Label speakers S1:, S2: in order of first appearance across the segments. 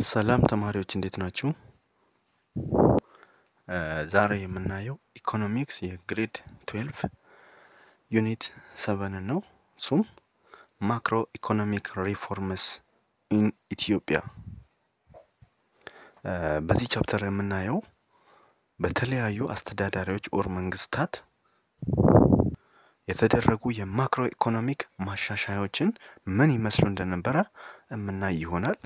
S1: ሰላም ተማሪዎች እንዴት ናችሁ? ዛሬ የምናየው ኢኮኖሚክስ የግሬድ 12 ዩኒት 7 ነው። እሱም ማክሮ ኢኮኖሚክ ሪፎርምስ ኢን ኢትዮጵያ። በዚህ ቻፕተር የምናየው በተለያዩ አስተዳዳሪዎች ኦር መንግስታት የተደረጉ የማክሮ ኢኮኖሚክ ማሻሻያዎችን ምን ይመስሉ እንደነበረ የምናይ ይሆናል።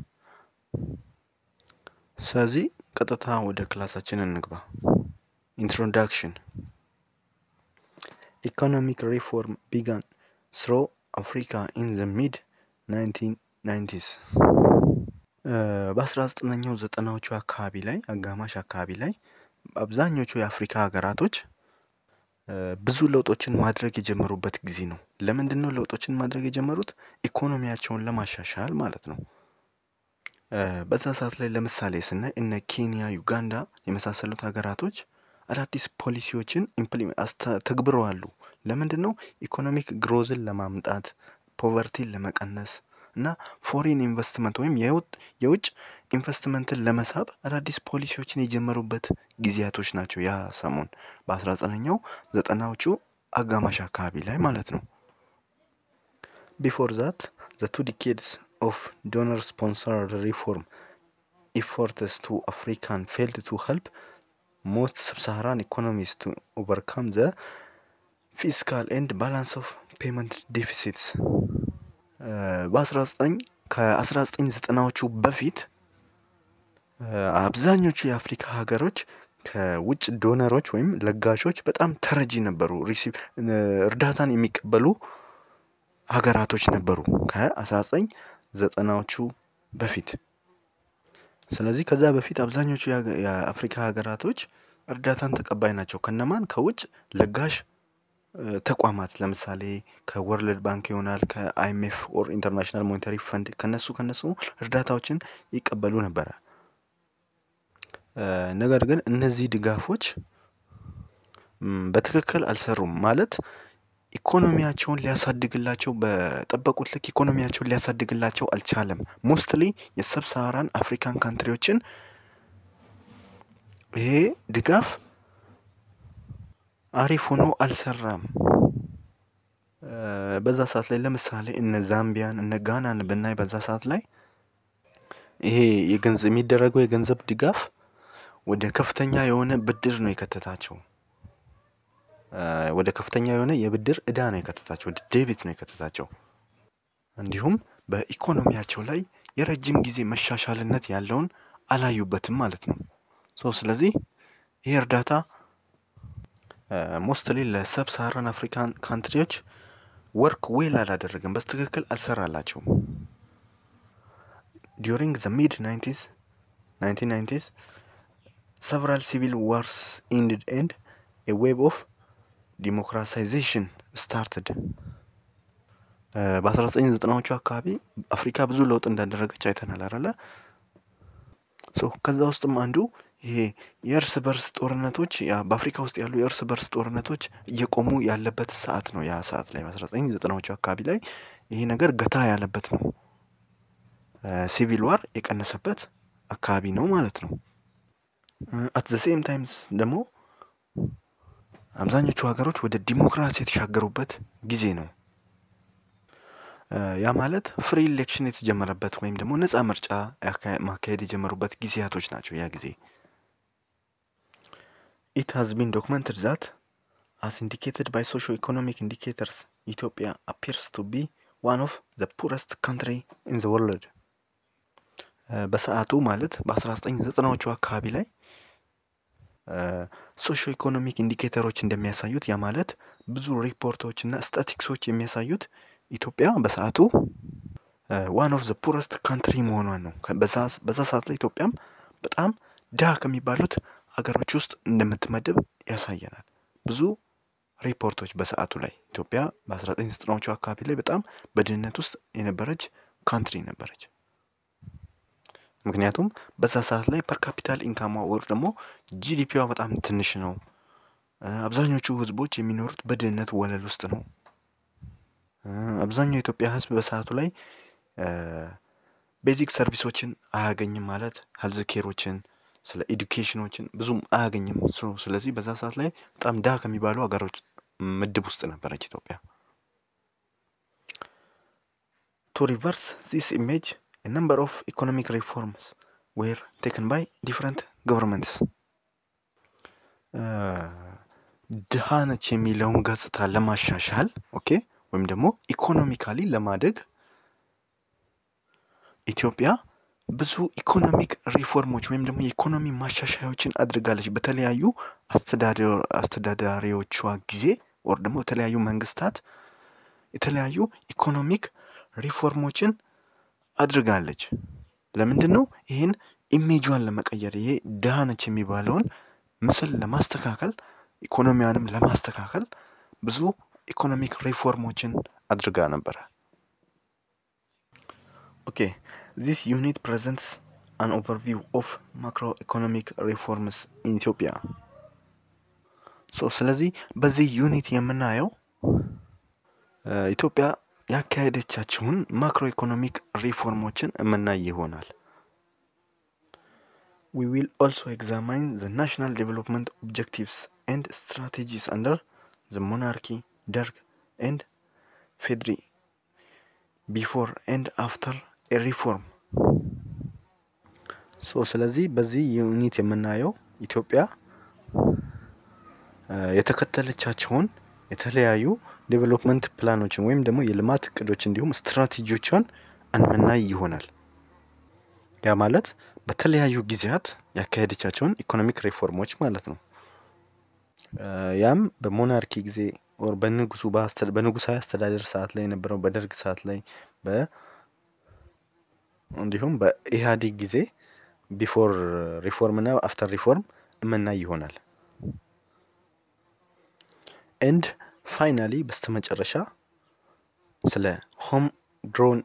S1: ስለዚህ ቀጥታ ወደ ክላሳችን እንግባ። Introduction. Economic reform began through Africa in the mid-1990s. በ19ኛው ዘጠናዎቹ አካባቢ ላይ አጋማሽ አካባቢ ላይ አብዛኞቹ የአፍሪካ ሀገራቶች ብዙ ለውጦችን ማድረግ የጀመሩበት ጊዜ ነው። ለምንድነው ለውጦችን ማድረግ የጀመሩት? ኢኮኖሚያቸውን ለማሻሻል ማለት ነው። በዛ ሰዓት ላይ ለምሳሌ ስናይ እነ ኬንያ፣ ዩጋንዳ የመሳሰሉት ሀገራቶች አዳዲስ ፖሊሲዎችን ተግብረዋል። ለምንድነው? ኢኮኖሚክ ግሮዝን ለማምጣት፣ ፖቨርቲን ለመቀነስ እና ፎሪን ኢንቨስትመንት ወይም የውጭ ኢንቨስትመንትን ለመሳብ አዳዲስ ፖሊሲዎችን የጀመሩበት ጊዜያቶች ናቸው። ያ ሰሞን በ19ኛው ዘጠናዎቹ አጋማሽ አካባቢ ላይ ማለት ነው። Before that, the 2 decades of donor-sponsored reform efforts to African failed to help most sub-Saharan economies to overcome the fiscal and balance of payment deficits. ከ1990ዎቹ በፊት አብዛኞቹ የአፍሪካ ሀገሮች ከውጭ ዶነሮች ወይም ለጋሾች በጣም ተረጂ ነበሩ። እርዳታን የሚቀበሉ ሀገራቶች ነበሩ ከ1990ዎቹ በፊት። ስለዚህ ከዛ በፊት አብዛኞቹ የአፍሪካ ሀገራቶች እርዳታን ተቀባይ ናቸው። ከነማን? ከውጭ ለጋሽ ተቋማት ለምሳሌ ከወርልድ ባንክ ይሆናል፣ ከአይኤምኤፍ ኦር ኢንተርናሽናል ሞኔታሪ ፈንድ ከነሱ እርዳታዎችን ይቀበሉ ነበር። ነገር ግን እነዚህ ድጋፎች በትክክል አልሰሩም። ማለት ኢኮኖሚያቸውን ሊያሳድግላቸው በጠበቁት ልክ ኢኮኖሚያቸውን ሊያሳድግላቸው አልቻለም። ሞስትሊ የሰብ ሳሃራን አፍሪካን ካንትሪዎችን ይሄ ድጋፍ አሪፍ ሆኖ አልሰራም። በዛ ሰዓት ላይ ለምሳሌ እነ ዛምቢያን እነ ጋናን ብናይ በዛ ሰዓት ላይ ይሄ የሚደረገው የገንዘብ ድጋፍ ወደ ከፍተኛ የሆነ ብድር ነው የከተታቸው። ወደ ከፍተኛ የሆነ የብድር እዳ ነው የከተታቸው፣ ወደ ዴቢት ነው የከተታቸው። እንዲሁም በኢኮኖሚያቸው ላይ የረጅም ጊዜ መሻሻልነት ያለውን አላዩበትም ማለት ነው። ስለዚህ ይሄ እርዳታ ሞስትሊ ለሰብ ሳሃራን አፍሪካን ካንትሪዎች ወርክ ዌል አላደረገም፣ በትክክል አልሰራላቸውም። During the mid-1990s, several civil wars ended and a wave of democratization started. በ1990ዎቹ አካባቢ አፍሪካ ብዙ ለውጥ እንዳደረገች አይተናል አይደለ? ከዛ ውስጥም አንዱ ይሄ የእርስ በርስ ጦርነቶች በአፍሪካ ውስጥ ያሉ የእርስ በርስ ጦርነቶች እየቆሙ ያለበት ሰዓት ነው። ያ ሰዓት ላይ በ1990ዎቹ አካባቢ ላይ ይሄ ነገር ገታ ያለበት ነው። ሲቪል ዋር የቀነሰበት አካባቢ ነው ማለት ነው። አት ዘ ሴም ታይምስ ደግሞ አብዛኞቹ ሀገሮች ወደ ዲሞክራሲ የተሻገሩበት ጊዜ ነው። ያ ማለት ፍሪ ኢሌክሽን የተጀመረበት ወይም ደግሞ ነፃ ምርጫ ማካሄድ የጀመሩበት ጊዜያቶች ናቸው ያ ጊዜ። It has been documented that, as indicated by socio-economic indicators, Ethiopia appears to be one of the poorest country in the world. በሰዓቱ ማለት በ1990ዎቹ አካባቢ ላይ ሶሾ ኢኮኖሚክ ኢንዲኬተሮች እንደሚያሳዩት ያ ማለት ብዙ ሪፖርቶች እና ስታቲክሶች የሚያሳዩት ኢትዮጵያ በሰዓቱ ዋን ኦፍ ዘ ፑረስት ካንትሪ መሆኗን ነው። በዛ ሰዓት ላይ ኢትዮጵያም በጣም ድሃ ከሚባሉት ሀገሮች ውስጥ እንደምትመደብ ያሳየናል። ብዙ ሪፖርቶች በሰዓቱ ላይ ኢትዮጵያ በ1990ዎቹ አካባቢ ላይ በጣም በድህነት ውስጥ የነበረች ካንትሪ ነበረች። ምክንያቱም በዛ ሰዓት ላይ ፐር ካፒታል ኢንካም ወር ደግሞ ጂዲፒዋ በጣም ትንሽ ነው። አብዛኞቹ ህዝቦች የሚኖሩት በድህነት ወለል ውስጥ ነው። አብዛኛው የኢትዮጵያ ህዝብ በሰዓቱ ላይ ቤዚክ ሰርቪሶችን አያገኝም ማለት ሄልዝ ኬሮችን ስለ ኤዱኬሽኖችን ብዙም አያገኝም። ስለዚህ በዛ ሰዓት ላይ በጣም ድሃ ከሚባሉ ሀገሮች ምድብ ውስጥ ነበረች ኢትዮጵያ። ቱ ሪቨርስ ዚስ ኢሜጅ a number of economic reforms were taken by different governments። ድሃ ነች የሚለውን ገጽታ ለማሻሻል ወይም ደግሞ ኢኮኖሚካሊ ለማደግ ኢትዮጵያ ብዙ ኢኮኖሚክ ሪፎርሞች ወይም ደግሞ የኢኮኖሚ ማሻሻያዎችን አድርጋለች። በተለያዩ አስተዳዳሪዎቿ ጊዜ ወር ደግሞ የተለያዩ መንግስታት የተለያዩ ኢኮኖሚክ ሪፎርሞችን አድርጋለች። ለምንድን ነው? ይህን ኢሜጇን ለመቀየር ይሄ ድሃ ነች የሚባለውን ምስል ለማስተካከል ኢኮኖሚያንም ለማስተካከል ብዙ ኢኮኖሚክ ሪፎርሞችን አድርጋ ነበረ። This unit presents an overview of macroeconomic reforms in Ethiopia. ስለዚህ በዚህ ዩኒት የምናየው ኢትዮጵያ ያካሄደቻቸውን ማክሮ ኢኮኖሚክ ሪፎርሞችን የምናይ ይሆናል። We will also examine the national development objectives and strategies under the monarchy, Derg and Fedri before and after a reform. ስለዚህ በዚህ ዩኒት የምናየው ኢትዮጵያ የተከተለቻቸውን የተለያዩ ዴቨሎፕመንት ፕላኖችን ወይም ደግሞ የልማት እቅዶች እንዲሁም ስትራቴጂዎችን እንመናይ ይሆናል። ያ ማለት በተለያዩ ጊዜያት ያካሄደቻቸውን ኢኮኖሚክ ሪፎርሞች ማለት ነው። ያም በሞናርኪ ጊዜ ኦር በንጉሳዊ አስተዳደር ሰዓት ላይ የነበረው በደርግ ሰዓት ላይ እንዲሁም በኢህአዴግ ጊዜ ቢፎር ሪፎርም እና አፍተር ሪፎርም የምናይ ይሆናል። ኤንድ ፋይናሊ በስተመጨረሻ ስለ ሆም ግሮን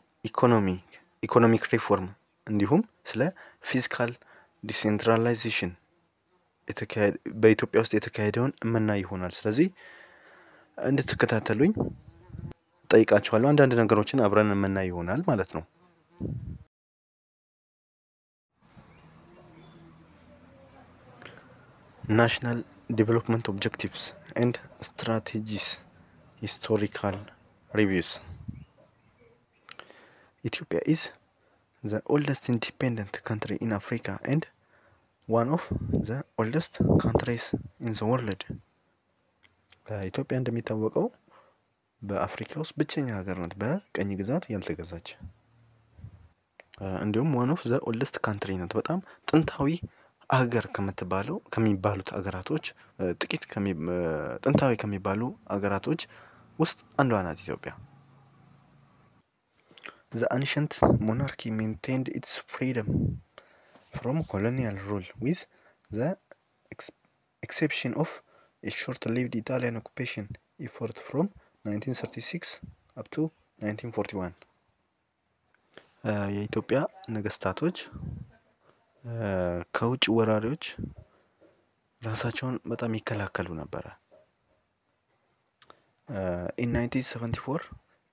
S1: ኢኮኖሚክ ሪፎርም እንዲሁም ስለ ፊስካል ዲሴንትራላይዜሽን በኢትዮጵያ ውስጥ የተካሄደውን የምናይ ይሆናል። ስለዚህ እንድትከታተሉኝ ጠይቃችኋለሁ። አንዳንድ ነገሮችን አብረን የምናይ ይሆናል ማለት ነው። ናሽናል ዴቨሎፕመንት ኦብጀክቲቭስ ኤንድ ስትራቴጂስ ሂስቶሪካል ሪቪውስ ኢትዮጵያ ኢዝ the oldest independent country in Africa and one of the oldest countries in the world. ኢትዮጵያ እንደሚታወቀው በአፍሪካ ውስጥ ብቸኛ ሀገር ናት በቀኝ ግዛት ያልተገዛች። እንዲሁም one of the oldest country ናት። በጣም ጥንታዊ ሀገር ከሚባሉት ሀገራቶች ጥቂት ጥንታዊ ከሚባሉ ሀገራቶች ውስጥ አንዷ ናት ኢትዮጵያ። The ancient monarchy maintained its freedom from colonial rule with the exception of a short-lived Italian occupation effort from 1936 up to 1941. የኢትዮጵያ ነገስታቶች ከውጭ ወራሪዎች ራሳቸውን በጣም ይከላከሉ ነበረ። In 1974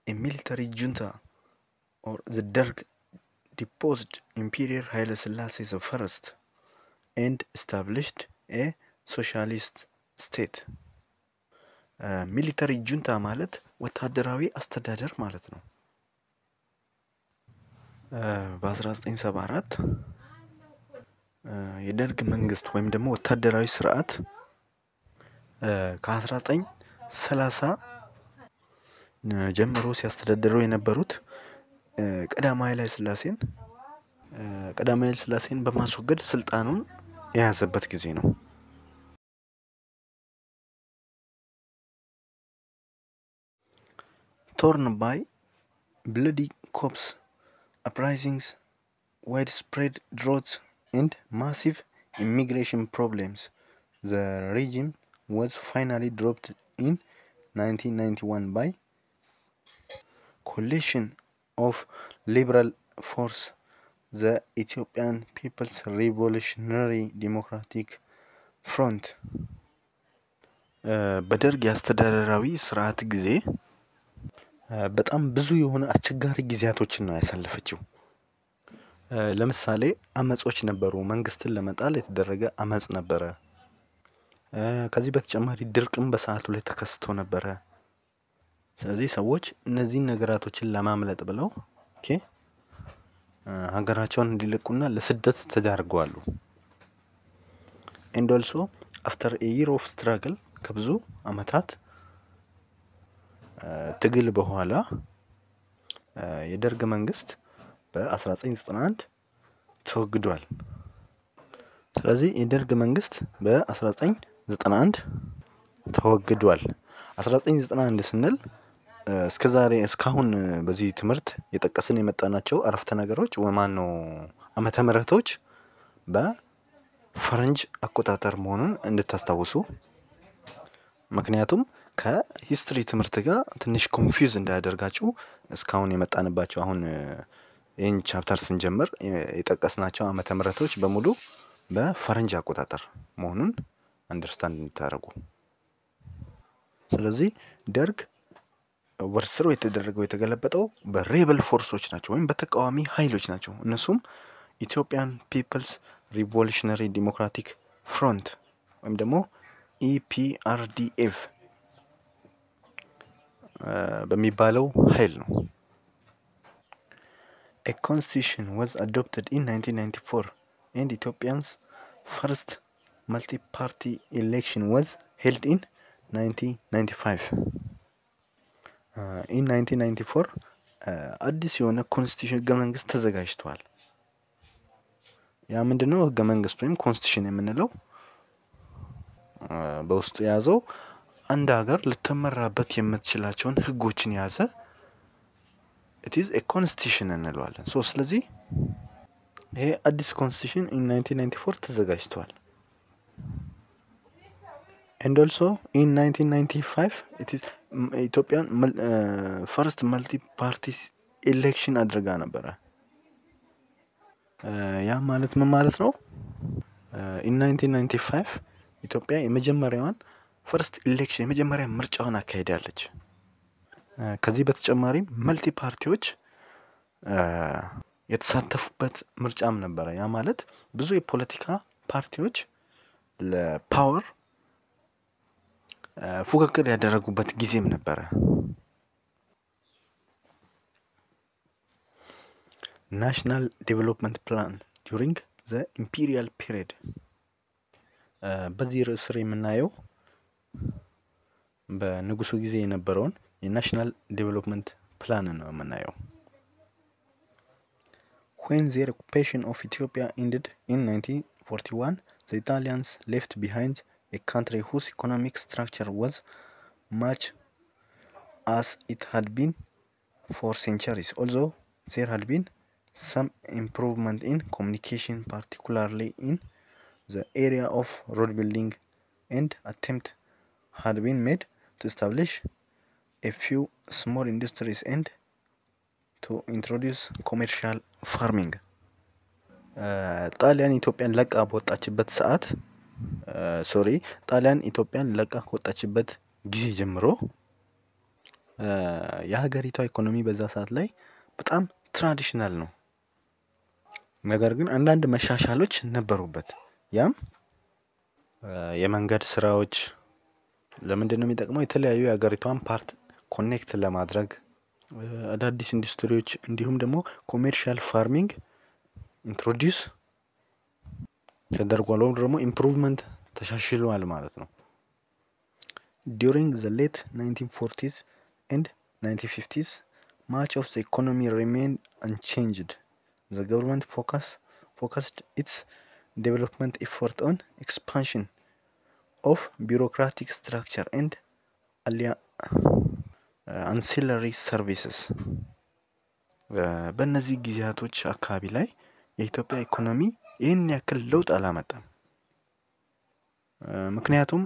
S1: a military junta or the Derg deposed Imperial Haile Selassie I and established a socialist state. ሚሊተሪ ጁንታ ማለት ወታደራዊ አስተዳደር ማለት ነው። በ1974 የደርግ መንግስት ወይም ደግሞ ወታደራዊ ስርዓት ከ1930 ጀምሮ ሲያስተዳድሩ የነበሩት ቀዳማዊ ኃይለ ሥላሴን በማስወገድ ስልጣኑን የያዘበት ጊዜ ነው። torn by bloody coups, uprisings, widespread droughts and massive immigration problems, the regime was finally dropped in 1991 by coalition of liberal force, the Ethiopian People's Revolutionary Democratic Front. በደርግ የአስተዳደራዊ ስርዓት ጊዜ በጣም ብዙ የሆነ አስቸጋሪ ጊዜያቶችን ነው ያሳለፈችው። ለምሳሌ አመጾች ነበሩ። መንግስትን ለመጣል የተደረገ አመጽ ነበረ። ከዚህ በተጨማሪ ድርቅም በሰዓቱ ላይ ተከስቶ ነበረ። ስለዚህ ሰዎች እነዚህን ነገራቶችን ለማምለጥ ብለው ሀገራቸውን እንዲለቁና ለስደት ተዳርገዋል። ኤንድ ኦልሶ አፍተር ኤ ይር ኦፍ ስትራግል ከብዙ አመታት ትግል በኋላ የደርግ መንግስት በ1991 ተወግዷል። ስለዚህ የደርግ መንግስት በ1991 ተወግዷል። 1991 ስንል እስከዛሬ እስካሁን በዚህ ትምህርት የጠቀስን የመጣናቸው አረፍተ ነገሮች ወማነው ዓመተ ምህረቶች በፈረንጅ አቆጣጠር መሆኑን እንድታስታውሱ። ምክንያቱም ከሂስትሪ ትምህርት ጋር ትንሽ ኮንፊውዝ እንዳያደርጋችሁ እስካሁን የመጣንባቸው አሁን ይህን ቻፕተር ስንጀምር የጠቀስናቸው ዓመተ ምህረቶች በሙሉ በፈረንጅ አቆጣጠር መሆኑን አንደርስታንድ እንድታደርጉ። ስለዚህ ደርግ ወርስሮ የተገለበጠው በሬበል ፎርሶች ናቸው ወይም በተቃዋሚ ኃይሎች ናቸው። እነሱም ኢትዮጵያን ፒፕልስ ሪቮሉሽነሪ ዲሞክራቲክ ፍሮንት ወይም ደግሞ ኢፒአርዲኤፍ በሚባለው ኃይል ነው። A constitution was adopted in 1994 and Ethiopia's first multi-party election was held in 1995. In 1994 አዲስ የሆነ ኮንስቲቱሽን ህገ መንግስት ተዘጋጅቷል። ያ ምንድነው? ህገ መንግስት ወይም ኮንስቲቱሽን የምንለው በውስጡ የያዘው አንድ ሀገር ልትመራበት የምትችላቸውን ህጎችን የያዘ it is a constitution እንለዋለን። ስለዚህ ይሄ አዲስ ኮንስቲቱሽን in 1994 ተዘጋጅቷል። and also in 1995 it is ኢትዮጵያን ፈርስት መልቲ ፓርቲ ኤሌክሽን አድርጋ ነበረ። ያ ማለት ምን ማለት ነው? in 1995 ኢትዮጵያ የመጀመሪያዋን ፈርስት ኤሌክሽን የመጀመሪያ ምርጫውን አካሂዳለች። ከዚህ በተጨማሪም መልቲ ፓርቲዎች የተሳተፉበት ምርጫም ነበረ። ያ ማለት ብዙ የፖለቲካ ፓርቲዎች ለፓወር ፉክክር ያደረጉበት ጊዜም ነበረ። ናሽናል ዴቨሎፕመንት ፕላን ዱሪንግ ዘ ኢምፔሪያል ፒሪየድ በዚህ ርዕስ ስር የምናየው በንጉሱ ጊዜ የነበረውን የናሽናል ዴቨሎፕመንት ፕላን ነው የምናየው። When the occupation of Ethiopia ended in 1941, the Italians left behind a country whose economic structure was much as it had been for centuries, although there had been some improvement in communication, particularly in the area of road building, and attempt had been made to establish a few small industries and to introduce commercial farming. ጣሊያን ኢትዮጵያን ለቃ በወጣችበት ሰዓት ጣሊያን ኢትዮጵያን ለቃ ከወጣችበት ጊዜ ጀምሮ የሀገሪቷ ኢኮኖሚ በዛ ሰዓት ላይ በጣም ትራዲሽናል ነው። ነገር ግን አንዳንድ መሻሻሎች ነበሩበት። ያም የመንገድ ስራዎች ለምንድነው የሚጠቅመው? የተለያዩ የሀገሪቷን ፓርት ኮኔክት ለማድረግ አዳዲስ ኢንዱስትሪዎች እንዲሁም ደግሞ ኮሜርሻል ፋርሚንግ ኢንትሮዲዩስ ተደርጓል ወይም ደግሞ ኢምፕሩቭመንት ተሻሽሏል ማለት ነው። During the late 1940s and 1950s, much of the economy remained unchanged. The government focused its development effort on expansion of bureaucratic structure and ancillary services. በእነዚህ ጊዜያቶች አካባቢ ላይ የኢትዮጵያ ኢኮኖሚ ይህን ያክል ለውጥ አላመጣም። ምክንያቱም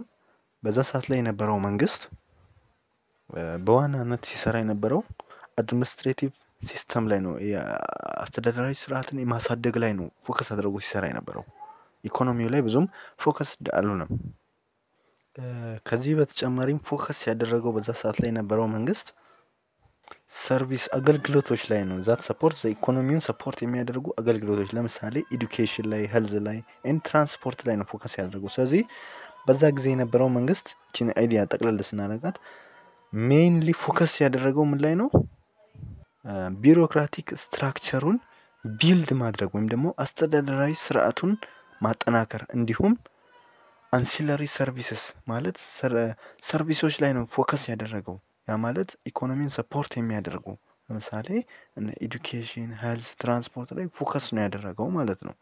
S1: በዛ ሰዓት ላይ የነበረው መንግስት በዋናነት ሲሰራ የነበረው አድሚኒስትሬቲቭ ሲስተም ላይ ነው፣ አስተዳደራዊ ስርዓትን የማሳደግ ላይ ነው ፎከስ አድርጎ ሲሰራ የነበረው። ኢኮኖሚው ላይ ብዙም ፎከስ አልሆነም። ከዚህ በተጨማሪም ፎከስ ያደረገው በዛ ሰዓት ላይ የነበረው መንግስት ሰርቪስ አገልግሎቶች ላይ ነው። ዛት ሰፖርት ዘ ኢኮኖሚውን ሰፖርት የሚያደርጉ አገልግሎቶች ለምሳሌ ኤዱኬሽን ላይ፣ ሄልዝ ላይ ኤንድ ትራንስፖርት ላይ ነው ፎከስ ያደርገው። ስለዚህ በዛ ጊዜ የነበረው መንግስት እቺን አይዲያ ጠቅለል ስናደርጋት ሜይንሊ ፎከስ ያደረገው ምን ላይ ነው? ቢሮክራቲክ ስትራክቸሩን ቢልድ ማድረግ ወይም ደግሞ አስተዳደራዊ ስርዓቱን ማጠናከር እንዲሁም አንሲለሪ ሰርቪስስ ማለት ሰርቪሶች ላይ ነው ፎከስ ያደረገው። ያ ማለት ኢኮኖሚን ሰፖርት የሚያደርጉ ለምሳሌ ኤዱኬሽን፣ ሄልዝ፣ ትራንስፖርት ላይ ፎከስ ነው ያደረገው ማለት ነው።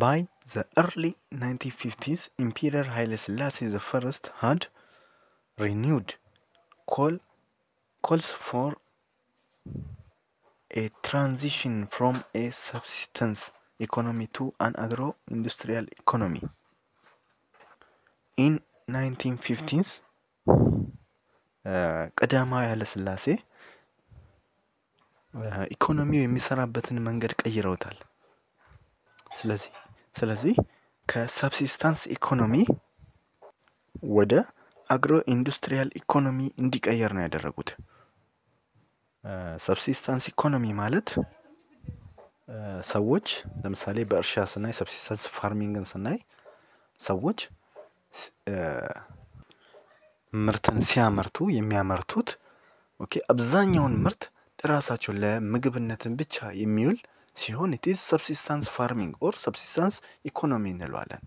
S1: ባይ ዘ ኤርሊ 1950s ኢምፔሪየር ኃይለ ሥላሴ ዘ ፈርስት had renewed calls for a transition from a subsistence economy to an agro-industrial economy. In 1950s ቀዳማዊ ኃይለ ሥላሴ ኢኮኖሚው የሚሰራበትን መንገድ ቀይረውታል። ስለዚህ ከሰብሲስታንስ ኢኮኖሚ ወደ አግሮ ኢንዱስትሪያል ኢኮኖሚ እንዲቀየር ነው ያደረጉት። ሰብሲስታንስ ኢኮኖሚ ማለት ሰዎች ለምሳሌ በእርሻ ስናይ ሰብሲስታንስ ፋርሚንግን ስናይ ሰዎች ምርትን ሲያመርቱ የሚያመርቱት አብዛኛውን ምርት ለራሳቸው ለምግብነትን ብቻ የሚውል ሲሆን it is subsistence farming or subsistence economy እንለዋለን።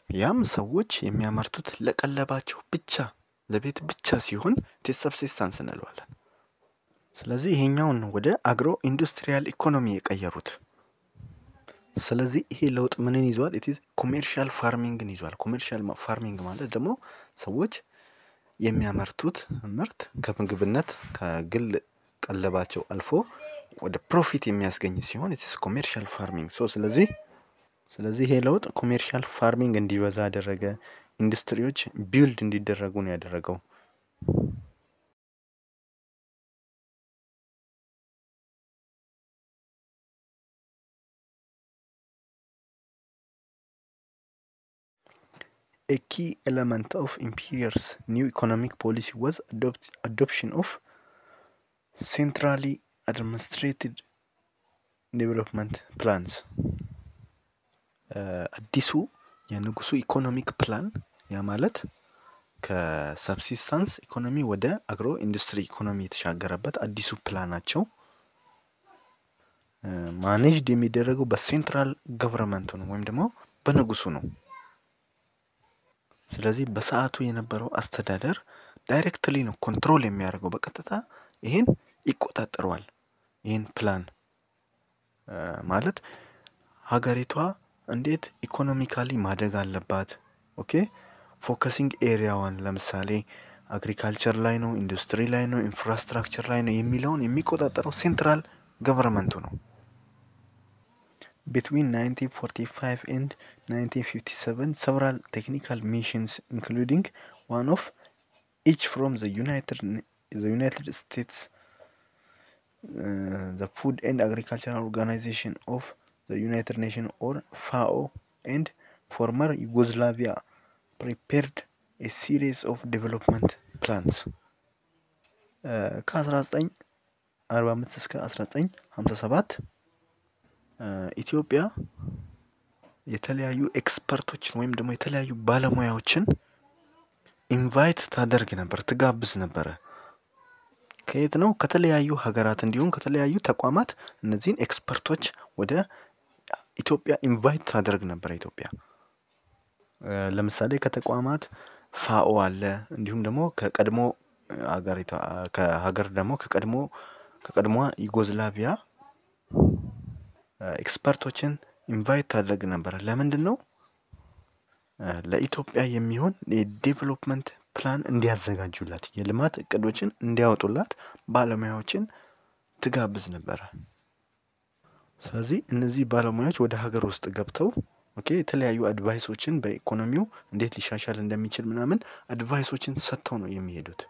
S1: ያም ሰዎች የሚያመርቱት ለቀለባቸው ብቻ ለቤት ብቻ ሲሆን it is subsistence እንለዋለን። ስለዚህ ይሄኛውን ወደ አግሮ ኢንዱስትሪያል ኢኮኖሚ የቀየሩት። ስለዚህ ይሄ ለውጥ ምንን ይዟል? it is ኮሜርሻል ፋርሚንግን ይዟል። ኮሜርሻል ፋርሚንግ ማለት ደግሞ ሰዎች የሚያመርቱት ምርት ከምግብነት ከግል ቀለባቸው አልፎ ወደ ፕሮፊት የሚያስገኝ ሲሆን it is commercial farming. ስለዚህ ይሄ ለውጥ ኮሜርሻል ፋርሚንግ እንዲበዛ ያደረገ፣ ኢንዱስትሪዎች ቢልድ እንዲደረጉ ነው ያደረገው። A key element of Imperial's new economic policy was adoption of centrally administrated development plans. አዲሱ የንጉሱ ኢኮኖሚክ ፕላን ያ ማለት ከሰብሲስታንስ ኢኮኖሚ ወደ አግሮ ኢንዱስትሪ ኢኮኖሚ የተሻገረበት አዲሱ ፕላናቸው ማኔጅድ የሚደረገው በሴንትራል ገቨርንመንቱ ነው ወይም ደግሞ በንጉሱ ነው። ስለዚህ በሰዓቱ የነበረው አስተዳደር ዳይሬክትሊ ነው ኮንትሮል የሚያደርገው፣ በቀጥታ ይሄን ይቆጣጠረዋል። ይሄን ፕላን ማለት ሀገሪቷ እንዴት ኢኮኖሚካሊ ማደግ አለባት፣ ፎከሲንግ ኤሪያዋን ለምሳሌ አግሪካልቸር ላይ ነው፣ ኢንዱስትሪ ላይ ነው፣ ኢንፍራስትራክቸር ላይ ነው የሚለውን የሚቆጣጠረው ሴንትራል ገቨርንመንቱ ነው። Between 1945 and 1957 several technical missions including one of each from the United States, the Food and Agricultural Organization of the United Nations or FAO and former Yugoslavia prepared a series of development plans. ከ1945 እስከ 1957 ኢትዮጵያ የተለያዩ ኤክስፐርቶችን ወይም ደግሞ የተለያዩ ባለሙያዎችን ኢንቫይት ታደርግ ነበር፣ ትጋብዝ ነበረ። ከየት ነው? ከተለያዩ ሀገራት እንዲሁም ከተለያዩ ተቋማት እነዚህን ኤክስፐርቶች ወደ ኢትዮጵያ ኢንቫይት ታደርግ ነበር። ኢትዮጵያ ለምሳሌ ከተቋማት ፋኦ አለ፣ እንዲሁም ደግሞ ከቀድሞ ከሀገር ደግሞ ከቀድሞዋ ዩጎዝላቪያ ኤክስፐርቶችን ኢንቫይት ታደርግ ነበር። ለምንድን ነው? ለኢትዮጵያ የሚሆን የዴቨሎፕመንት ፕላን እንዲያዘጋጁላት፣ የልማት እቅዶችን እንዲያወጡላት ባለሙያዎችን ትጋብዝ ነበረ። ስለዚህ እነዚህ ባለሙያዎች ወደ ሀገር ውስጥ ገብተው የተለያዩ አድቫይሶችን በኢኮኖሚው እንዴት ሊሻሻል እንደሚችል ምናምን አድቫይሶችን ሰጥተው ነው የሚሄዱት።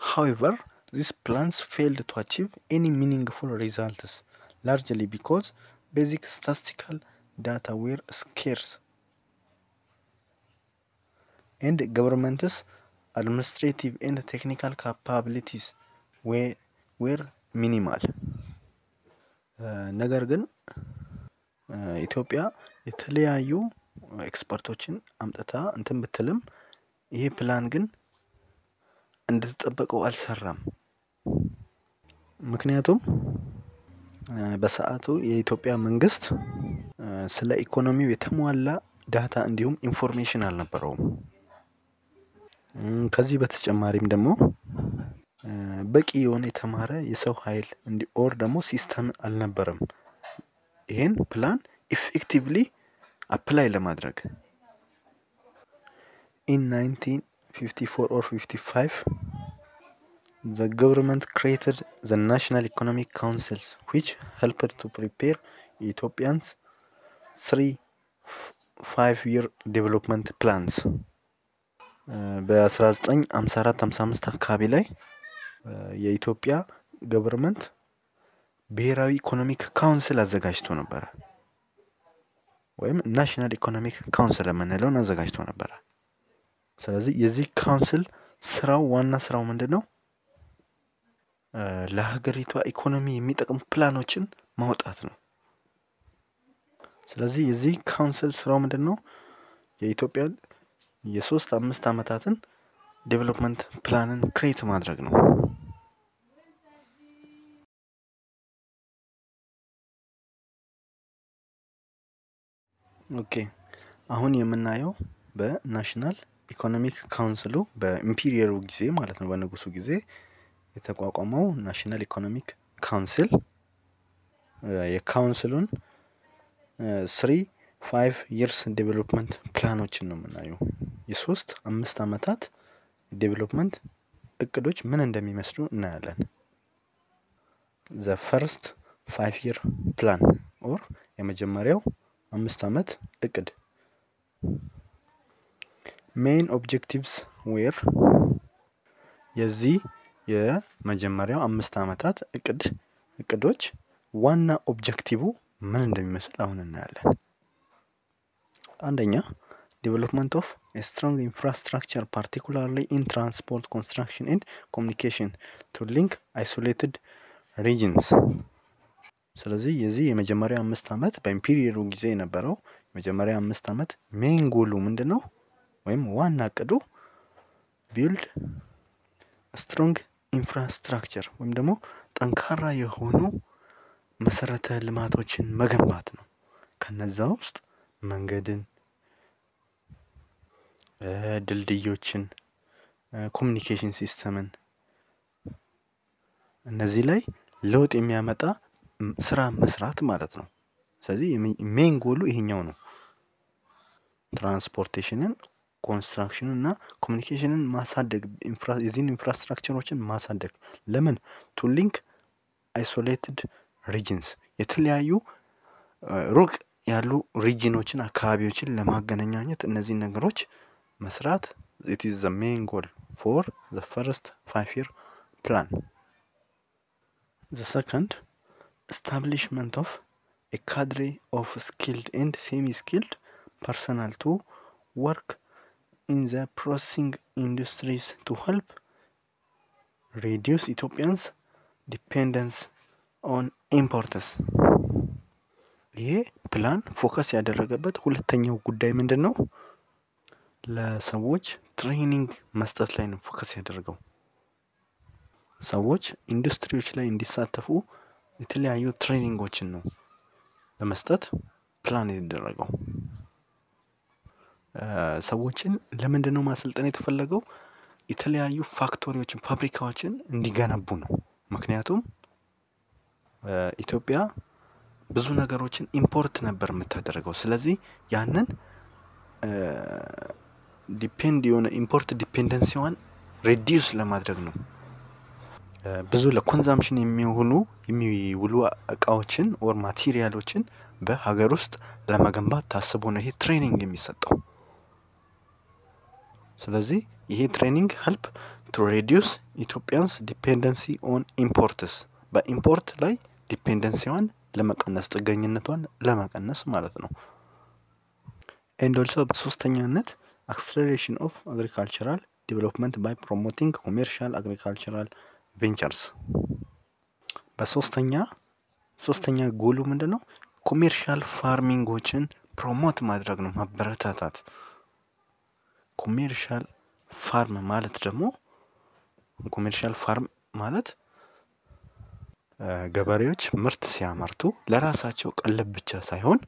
S1: However, these plans failed to achieve any meaningful results, largely because basic statistical data were scarce and governments administrative and technical capabilities were minimal። ነገር ግን ኢትዮጵያ የተለያዩ ኤክስፐርቶችን አምጥታ እንትን ብትልም ይሄ ፕላን ግን እንደተጠበቀው አልሰራም። ምክንያቱም በሰዓቱ የኢትዮጵያ መንግስት ስለ ኢኮኖሚው የተሟላ ዳታ እንዲሁም ኢንፎርሜሽን አልነበረውም። ከዚህ በተጨማሪም ደግሞ በቂ የሆነ የተማረ የሰው ኃይል ኦር ደግሞ ሲስተም አልነበረም ይሄን ፕላን ኢፌክቲቭሊ አፕላይ ለማድረግ። in 1954 or 55 the government created the National Economic Councils which helped to prepare Ethiopians 3 5-year development plans። በ1954-55 አካባቢ ላይ የኢትዮጵያ ገቨርንመንት ብሔራዊ ኢኮኖሚክ ካውንስል አዘጋጅቶ ነበር ወይም ናሽናል ኢኮኖሚክ ካውንስል የምንለውን አዘጋጅቶ ነበር። ስለዚህ የዚህ ካውንስል ዋና ስራው ምንድነው? ለሀገሪቷ ኢኮኖሚ የሚጠቅሙ ፕላኖችን ማውጣት ነው። ስለዚህ የዚህ ካውንስል ስራው ምንድነው? የኢትዮጵያን የ3-5 አመታትን ዴቨሎፕመንት ፕላንን ክሬት ማድረግ ነው። ኦኬ አሁን የምናየው በናሽናል ኢኮኖሚክ ካውንስሉ በኢምፔሪየሩ ጊዜ ማለት ነው በንጉሱ ጊዜ የተቋቋመው ናሽናል ኢኮኖሚክ ካውንስል የካውንስሉን 3-5 years ዴቨሎፕመንት ፕላኖችን ነው የምናየው። የ3-5 አመታት ዴቨሎፕመንት እቅዶች ምን እንደሚመስሉ እናያለን። the first 5-year plan or የመጀመሪያው 5 አመት እቅድ main objectives were የዚህ የመጀመሪያው 5 አመታት እቅዶች ዋና ኦብጀክቲቭ ምን እንደሚመስል አሁን እናያለን። አንደኛ development of a strong infrastructure particularly in transport, construction and communication to link isolated regions። ስለዚህ የዚህ የመጀመሪያ 5 አመት በኢምፔሪየሩ ጊዜ የነበረው የመጀመሪያ 5 አመት ሜን ጎሉ ምንድነው ወይም ዋና እቅዱ build a strong infrastructure ወይም ደግሞ ጠንካራ የሆኑ መሰረተ ልማቶችን መገንባት ነው። ከነዛ ውስጥ መንገድን፣ ድልድዮችን፣ ኮሚኒኬሽን ሲስተምን እነዚህ ላይ ለውጥ የሚያመጣ ስራ መስራት ማለት ነው። ስለዚህ ሜን ጎሉ ይሄኛው ነው። ትራንስፖርቴሽንን፣ ኮንስትራክሽንን እና ኮሚኒኬሽንን ማሳደግ የዚህን ኢንፍራስትራክቸሮችን ማሳደግ ለምን ቱ ሊንክ አይሶሌትድ ሪጅንስ የተለያዩ ሩቅ ያሉ ሪጅኖችን አካባቢዎችን ለማገናኘት እነዚህን ነገሮች መስራት it is the main goal for the first 5-year plan. The second establishment of a cadre of skilled and semi-skilled personnel to work in the processing industries to help reduce Ethiopians dependence on imports። ይሄ ፕላን ፎከስ ያደረገበት ሁለተኛው ጉዳይ ምንድነው? ለሰዎች ትሬኒንግ መስጠት ላይ ነው ፎከስ ያደረገው። ሰዎች ኢንዱስትሪዎች ላይ እንዲሳተፉ የተለያዩ ትሬኒንጎችን ነው ለመስጠት ፕላን የተደረገው። ሰዎችን ለምንድነው ማሰልጠን የተፈለገው? የተለያዩ ፋክቶሪዎችን፣ ፋብሪካዎችን እንዲገነቡ ነው። ምክንያቱም ኢትዮጵያ ብዙ ነገሮችን ኢምፖርት ነበር የምታደርገው። ስለዚህ ያንን ኢምፖርት ዲፔንደንሲዋን ሪዲዩስ ለማድረግ ነው። ብዙ ለኮንዛምፕሽን የሚውሉ እቃዎችን ኦር ማቴሪያሎችን በሀገር ውስጥ ለመገንባት ታስቦ ነው ይሄ ትሬኒንግ የሚሰጠው። ስለዚህ ይሄ ትሬኒንግ help to reduce Ethiopians dependency on imports በኢምፖርት ላይ ዲፔንደንሲዋን ለመቀነስ ጥገኝነቷን ለመቀነስ ማለት ነው። and also በሶስተኛነት acceleration of agricultural ዴቨሎፕመንት ባይ ፕሮሞቲንግ ኮሜርሻል አግሪካልቸራል ቬንቸርስ። ሶስተኛ ጎሉ ምንድነው? ኮሜርሻል ፋርሚንጎችን ፕሮሞት ማድረግ ነው፣ ማበረታታት። ኮሜርሻል ፋርም ማለት ገበሬዎች ምርት ሲያመርቱ ለራሳቸው ቀለብ ብቻ ሳይሆን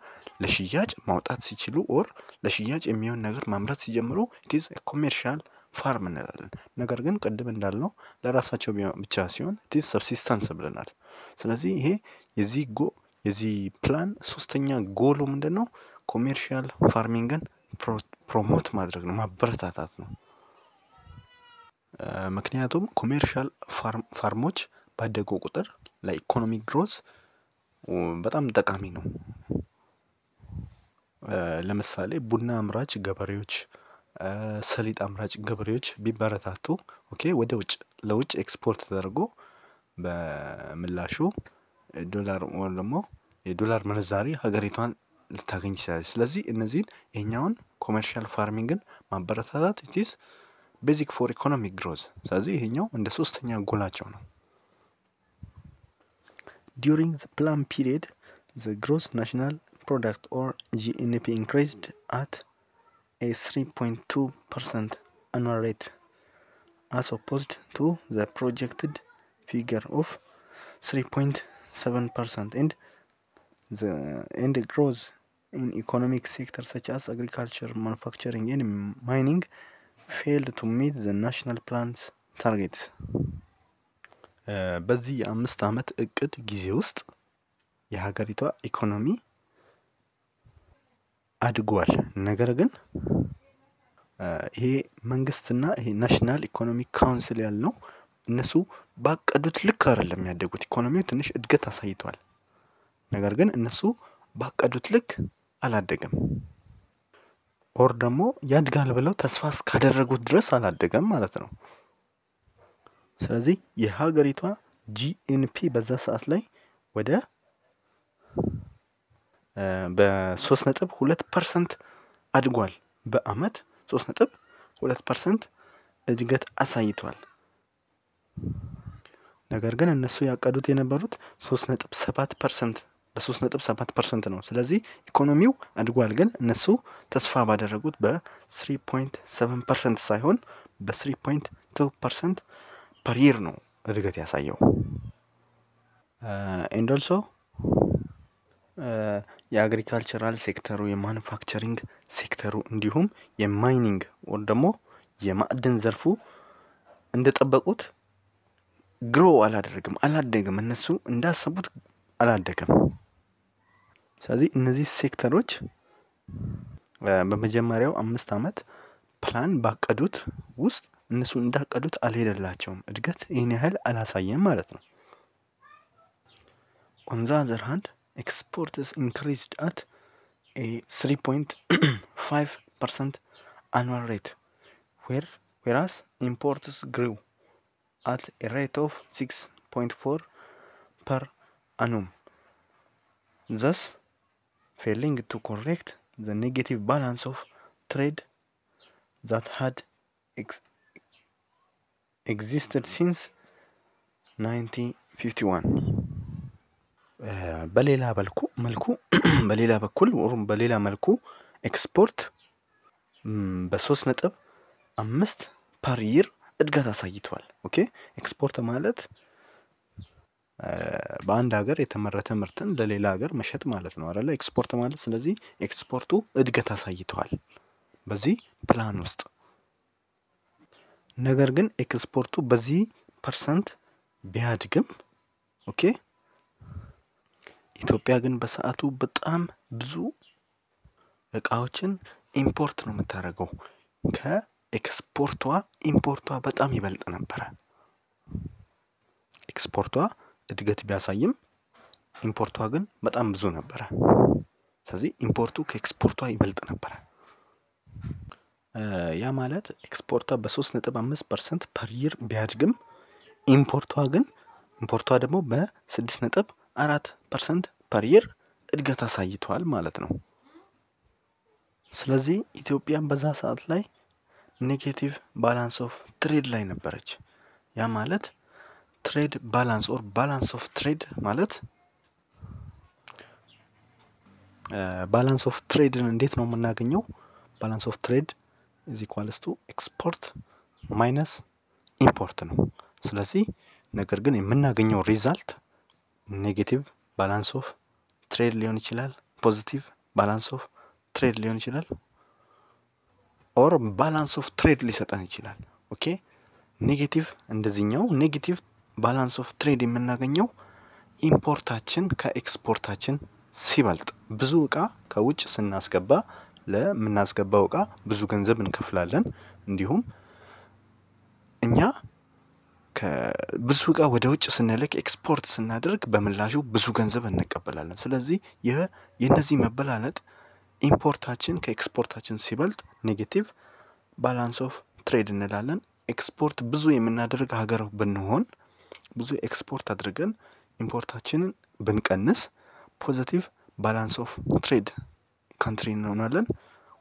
S1: ለሽያጭ ማውጣት ሲችሉ ኦር ለሽያጭ የሚሆን ነገር ማምረት ሲጀምሩ ኢትዝ ኮሜርሻል ፋርም እንላለን። ነገር ግን ቅድም እንዳልነው ለራሳቸው ብቻ ሲሆን ኢትዝ ሰብሲስታንስ ብለናል። ስለዚህ ይሄ የዚህ ፕላን ሶስተኛ ጎሉ ምንድነው? ኮሜርሻል ፋርሚንግን ፕሮሞት ማድረግ ነው፣ ማበረታታት ነው። ምክንያቱም ኮሜርሻል ፋርሞች ባደጉ ቁጥር ለኢኮኖሚክ ግሮዝ በጣም ጠቃሚ ነው። ለምሳሌ ቡና አምራች ገበሬዎች፣ ሰሊጥ አምራች ገበሬዎች ቢበረታቱ ወደ ለውጭ ኤክስፖርት ተደርጎ በምላሹ ዶላር ወይም ደግሞ የዶላር ምንዛሪ ሀገሪቷን ልታገኝ ትችላለች። ስለዚህ እነዚህን ይሄኛውን ኮሜርሻል ፋርሚንግን ማበረታታት ኢትዝ ቤዚክ ፎር ኢኮኖሚክ ግሮዝ። ስለዚህ ይሄኛው እንደ ሶስተኛ ጎላቸው ነው። ዱሪንግ ዘ ፕላን ፒሪየድ ዘ ግሮስ ናሽናል ፕሮዳክት ኦር GNP increased at a 3.2% annual rate as opposed to the projected figure of 3.7% and growth in economic sectors such as agriculture, manufacturing and mining failed to meet the national plan's targets. በዚህ የ5 ዓመት እቅድ ጊዜ ውስጥ የሀገሪቷ ኢኮኖሚ አድጓል። ነገር ግን ይሄ መንግስትና ይሄ ናሽናል ኢኮኖሚክ ካውንስል ያልነው እነሱ ባቀዱት ልክ አይደለም ያደጉት። ኢኮኖሚው ትንሽ እድገት አሳይቷል። ነገር ግን እነሱ ባቀዱት ልክ አላደገም። ኦር ደግሞ ያድጋል ብለው ተስፋ እስካደረጉት ድረስ አላደገም ማለት ነው። ስለዚህ የሀገሪቷ GNP በዛ ሰዓት ላይ ወደ በ3.2% አድጓል። በአመት 3.2% እድገት አሳይቷል። ነገር ግን እነሱ ያቀዱት የነበሩት 3.7% በ3.7% ነው። ስለዚህ ኢኮኖሚው አድጓል፣ ግን እነሱ ተስፋ ባደረጉት በ3.7% ሳይሆን በ3.2% ፐር ይር ነው እድገት ያሳየው። ኤንድ ኦልሶ የአግሪካልቸራል ሴክተሩ፣ የማኑፋክቸሪንግ ሴክተሩ እንዲሁም የማይኒንግ ወይም ደግሞ የማዕድን ዘርፉ እንደጠበቁት ግሮ አላደገም። እነሱ እንዳሰቡት አላደገም። ስለዚህ እነዚህ ሴክተሮች በመጀመሪያው 5 ዓመት ፕላን ባቀዱት ውስጥ እነሱ እንዳቀዱት አልሄደላቸውም። እድገት ይህን ያህል አላሳየም ማለት ነው። On the other hand, exports increased at a 3.5% annual rate, whereas imports grew at a rate of 6.4 per annum, thus failing to correct the negative balance of trade that had existed since 1951. በሌላ መልኩ ኤክስፖርት በ3.5 ፐር ይር እድገት አሳይቷል። ኤክስፖርት ማለት በአንድ ሀገር የተመረተ ምርትን ለሌላ ሀገር መሸጥ ማለት ነው አይደለ? ኤክስፖርት ማለት። ስለዚህ ኤክስፖርቱ እድገት አሳይቷል በዚህ ፕላን ውስጥ። ነገር ግን ኤክስፖርቱ በዚህ ፐርሰንት ቢያድግም ኢትዮጵያ ግን በሰዓቱ በጣም ብዙ እቃዎችን ኢምፖርት ነው የምታደርገው። ከኤክስፖርቷ ኢምፖርቷ በጣም ይበልጥ ነበረ። ኤክስፖርቷ እድገት ቢያሳይም ኢምፖርቷ ግን በጣም ብዙ ነበረ። ስለዚህ ኢምፖርቱ ከኤክስፖርቷ ይበልጥ ነበረ። ያ ማለት ኤክስፖርቷ በ3.5% ፐር ይር ቢያድግም ኢምፖርቷ ደግሞ በ6.4% ፐር ይር እድገት አሳይቷል ማለት ነው። ስለዚህ ኢትዮጵያ በዛ ሰዓት ላይ ኔጌቲቭ ባላንስ ኦፍ ትሬድ ላይ ነበረች። ያ ማለት ትሬድ ባላንስ ኦር ባላንስ ኦፍ ትሬድ ማለት ባላንስ ኦፍ ትሬድን እንዴት ነው የምናገኘው? ባላንስ ኦፍ ትሬድ ኢዝ ኢኳልስ ቱ ኤክስፖርት ማይነስ ኢምፖርት ነው። ስለዚህ ነገር ግን የምናገኘው ሪዛልት ኔጌቲቭ ባላንስ ኦፍ ትሬድ ሊሆን ይችላል፣ ፖዚቲቭ ባላንስ ኦፍ ትሬድ ሊሆን ይችላል፣ ኦር ባላንስ ኦፍ ትሬድ ሊሰጠን ይችላል። ኦኬ ኔጌቲቭ እንደዚህኛው ኔጌቲቭ ባላንስ ኦፍ ትሬድ የምናገኘው ኢምፖርታችን ከኤክስፖርታችን ሲበልጥ፣ ብዙ እቃ ከውጭ ስናስገባ ለምናስገባው እቃ ብዙ ገንዘብ እንከፍላለን። እንዲሁም እኛ ብዙ እቃ ወደ ውጭ ስንልክ ኤክስፖርት ስናደርግ በምላሹ ብዙ ገንዘብ እንቀበላለን። ስለዚህ የነዚህ መበላለጥ ኢምፖርታችን ከኤክስፖርታችን ሲበልጥ ኔጌቲቭ ባላንስ ኦፍ ትሬድ እንላለን። ኤክስፖርት ብዙ የምናደርግ ሀገር ብንሆን ብዙ ኤክስፖርት አድርገን ኢምፖርታችንን ብንቀንስ ፖዚቲቭ ባላንስ ኦፍ ትሬድ ካንትሪ እንሆናለን።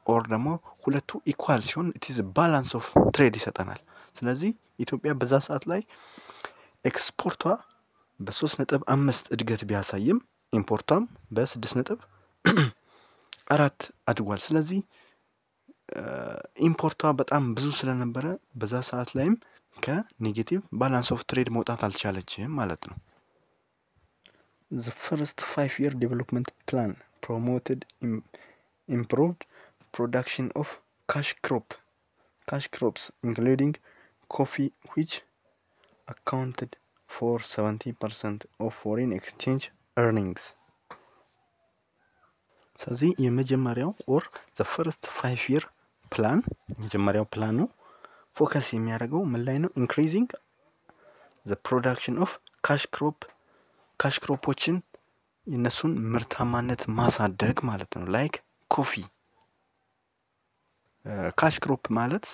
S1: ኦር ደግሞ ሁለቱ ኢኳል ሲሆን ኢትዝ ባላንስ ኦፍ ትሬድ ይሰጠናል። ስለዚህ ኢትዮጵያ በዛ ሰዓት ላይ ኤክስፖርቷ በ3.5 እድገት ቢያሳይም ኢምፖርቷም በ6.4 አድጓል። ስለዚህ ኢምፖርቷ በጣም ብዙ ስለነበረ በዛ ሰዓት ላይም ከኔጌቲቭ ባላንስ ኦፍ ትሬድ መውጣት አልቻለችም ማለት ነው። The first 5-year development plan promoted improved production of cash crops including coffee, which accounted for 70% of foreign exchange earnings. ስለዚህ የመጀመሪያው ኦር the first 5-year ፕላን የመጀመሪያው ፕላኑ ፎከስ የሚያደርገው ምን ላይ ነው? increasing the production of ካሽ ክሮፖችን የነሱን ምርታማነት ማሳደግ ማለት ነው። ላይክ ኮፊ ካሽ ክሮፕ ማለት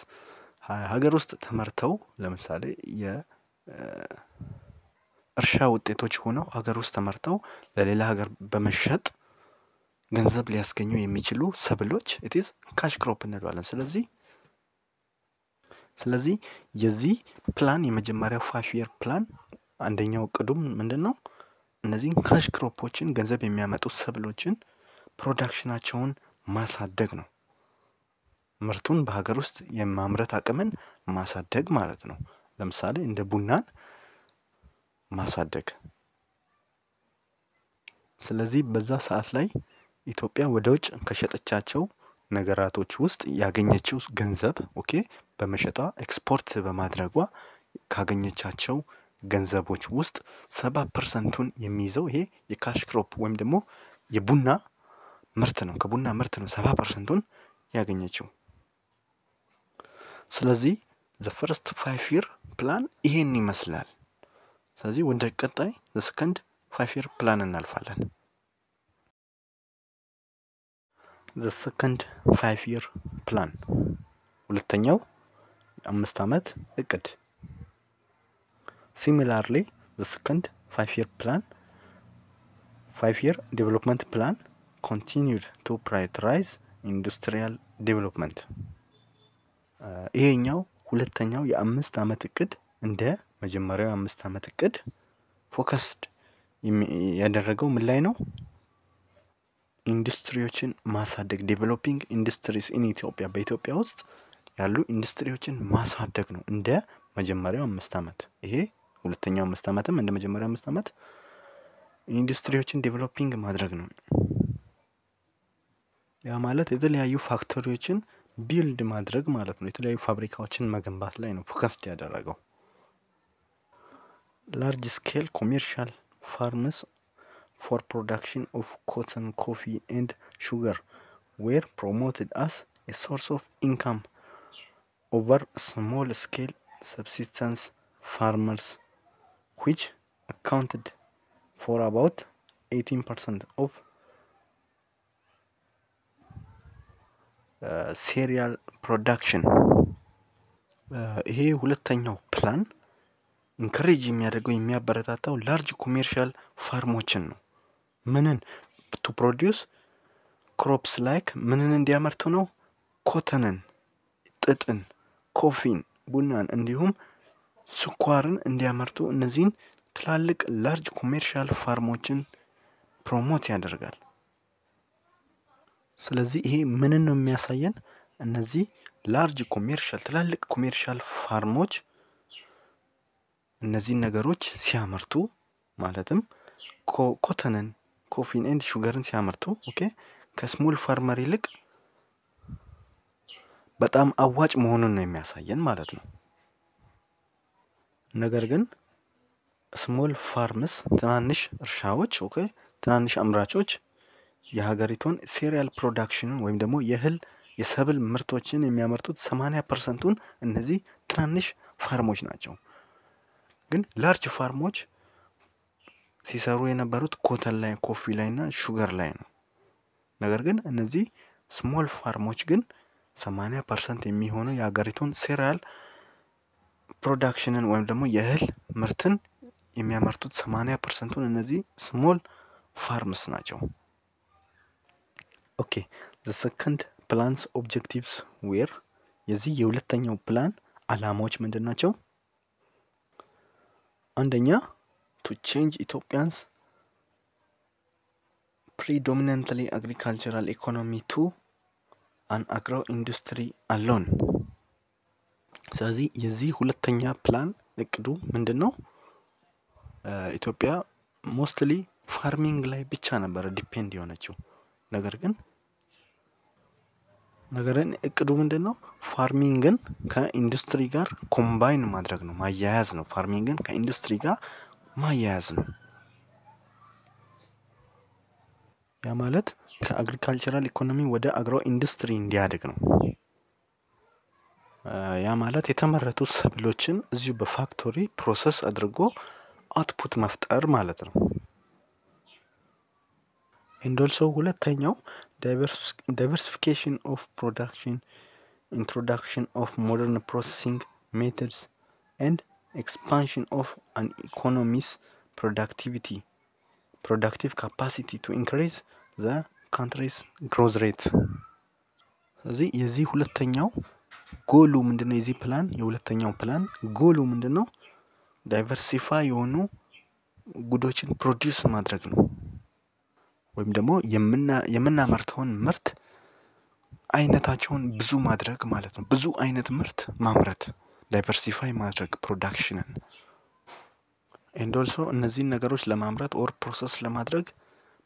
S1: ሀገር ውስጥ ተመርተው ለምሳሌ የእርሻ ውጤቶች ሆነው ሀገር ውስጥ ተመርተው ለሌላ ሀገር በመሸጥ ገንዘብ ሊያስገኙ የሚችሉ ሰብሎች ኢትዝ ካሽ ክሮፕ እንለዋለን። ስለዚህ የዚህ ፕላን የመጀመሪያው 5-year ፕላን አንደኛው እቅዱም ምንድነው? እነዚህን ካሽ ክሮፖችን ገንዘብ የሚያመጡ ሰብሎችን ፕሮዳክሽናቸውን ማሳደግ ነው። ምርቱን በሀገር ውስጥ የማምረት አቅምን ማሳደግ ማለት ነው። ለምሳሌ እንደ ቡናን ማሳደግ። ስለዚህ በዛ ሰዓት ላይ ኢትዮጵያ ወደ ውጭ ከሸጠቻቸው ነገራቶች ውስጥ ያገኘችው ገንዘብ በመሸጧ ኤክስፖርት በማድረጓ ካገኘቻቸው ገንዘቦች ውስጥ 70%ን የሚይዘው ይሄ የካሽ ክሮፕ ወይም ደግሞ የቡና ምርት ነው። ከቡና ምርት ነው 70%ን ያገኘችው። ስለዚህ the first 5-year ፕላን ይሄን ይመስላል። ስለዚህ ወደ ቀጣይ the second 5-year ፕላን እናልፋለን። the second 5-year ፕላን ሁለተኛው 5 ዓመት እቅድ። Similarly, the second 5-year plan, 5-year development plan continued to prioritize industrial development. ይሄኛው ሁለተኛው የ5 ዓመት እቅድ እንደ መጀመሪያው 5 ዓመት እቅድ ፎከስድ ያደረገው ምን ላይ ነው? ኢንዱስትሪዎችን ማሳደግ ዴቨሎፒንግ ኢንዱስትሪስ ኢን ኢትዮጵያ በኢትዮጵያ ውስጥ ያሉ ኢንዱስትሪዎችን ማሳደግ ነው እንደ መጀመሪያው 5 ዓመት። ይሄ ሁለተኛው 5 ዓመትም እንደ መጀመሪያው 5 ዓመት ኢንዱስትሪዎችን ዴቨሎፒንግ ማድረግ ነው። ያ ማለት የተለያዩ ፋክተሪዎችን ቢልድ ማድረግ ማለት ነው። የተለያዩ ፋብሪካዎችን መገንባት ላይ ነው ፎከስድ ያደረገው። ላርጅ ስኬል ኮሜርሻል ፋርምስ for production of cotton, coffee and sugar were promoted as a source of income over small scale subsistence farmers, which accounted for about 18% of cereal production. ይሄ ሁለተኛው ፕላን ኢንከሬጅ የሚያደርገው የሚያበረታታው ላርጅ ኮሜርሻል ፋርሞችን ነው። ምንን to produce crops like ምንን እንዲያመርቱ ነው? ኮተንን ጥጥን ኮፊን፣ ቡናን እንዲሁም ስኳርን እንዲያመርቱ እነዚህን ትላልቅ ላርጅ ኮሜርሻል ፋርሞችን ፕሮሞት ያደርጋል። ስለዚህ ይሄ ምንን ነው የሚያሳየን? እነዚህ ላርጅ ኮሜርሻል ትላልቅ ኮሜርሻል ፋርሞች እነዚህን ነገሮች ሲያመርቱ ማለትም ኮተንን፣ ኮፊን ኤንድ ሹገርን ሲያመርቱ ከስሞል ፋርመር ይልቅ በጣም አዋጭ መሆኑን ነው የሚያሳየን ማለት ነው። ነገር ግን ስሞል ፋርምስ ትናንሽ እርሻዎች ትናንሽ አምራቾች የሀገሪቱን ሴሪያል ፕሮዳክሽንን ወይም ደግሞ የሰብል ምርቶችን የሚያመርቱት 80%ን እነዚህ ትናንሽ ፋርሞች ናቸው። ግን ላርጅ ፋርሞች ሲሰሩ የነበሩት ኮተን ላይ፣ ኮፊ ላይ እና ሹገር ላይ ነው። ነገር ግን እነዚህ ስሞል ፋርሞች ግን 80% የሚሆነው የሀገሪቱን ሴሪያል ፕሮዳክሽንን ወይም ደግሞ የእህል ምርትን የሚያመርቱት 80%ን እነዚህ ስሞል ፋርምስ ናቸው። the second plan's objectives were የዚህ የሁለተኛው ፕላን አላማዎች ምንድን ናቸው? አንደኛ to change Ethiopia's predominantly agricultural economy to an agro industry alone። ስለዚህ የዚህ ሁለተኛ ፕላን እቅዱ ምንድን ነው? ኢትዮጵያ ሞስትሊ ፋርሚንግ ላይ ብቻ ነበር ዲፔንድ የሆነችው። ነገር ግን እቅዱ ምንድን ነው? ፋርሚንግን ከኢንዱስትሪ ጋር ኮምባይን ማድረግ ነው፣ ማያያዝ ነው። ፋርሚንግን ከኢንዱስትሪ ጋር ማያያዝ ነው። ያ ማለት ከአግሪካልቸራል ኢኮኖሚ ወደ አግሮ ኢንዱስትሪ እንዲያድግ ነው። ያ ማለት የተመረቱ ሰብሎችን እዚሁ በፋክቶሪ ፕሮሰስ አድርጎ አውትፑት መፍጠር ማለት ነው። and also ሁለተኛው diversification of production, introduction of modern processing methods and expansion of an economy's productive capacity to increase the country's growth rate። ስለዚህ የዚህ ሁለተኛው ጎሉ ምንድነው? የዚህ ፕላን የሁለተኛው ፕላን ጎሉ ምንድነው? ዳይቨርሲፋይ የሆኑ ጉዶችን ፕሮዲዩስ ማድረግ ነው። ወይም ደግሞ የምናመርተውን ምርት አይነታቸውን ብዙ ማድረግ ማለት ነው። ብዙ አይነት ምርት ማምረት፣ ዳይቨርሲፋይ ማድረግ ፕሮዳክሽንን። and also እነዚህን ነገሮች ለማምረት ኦር ፕሮሰስ ለማድረግ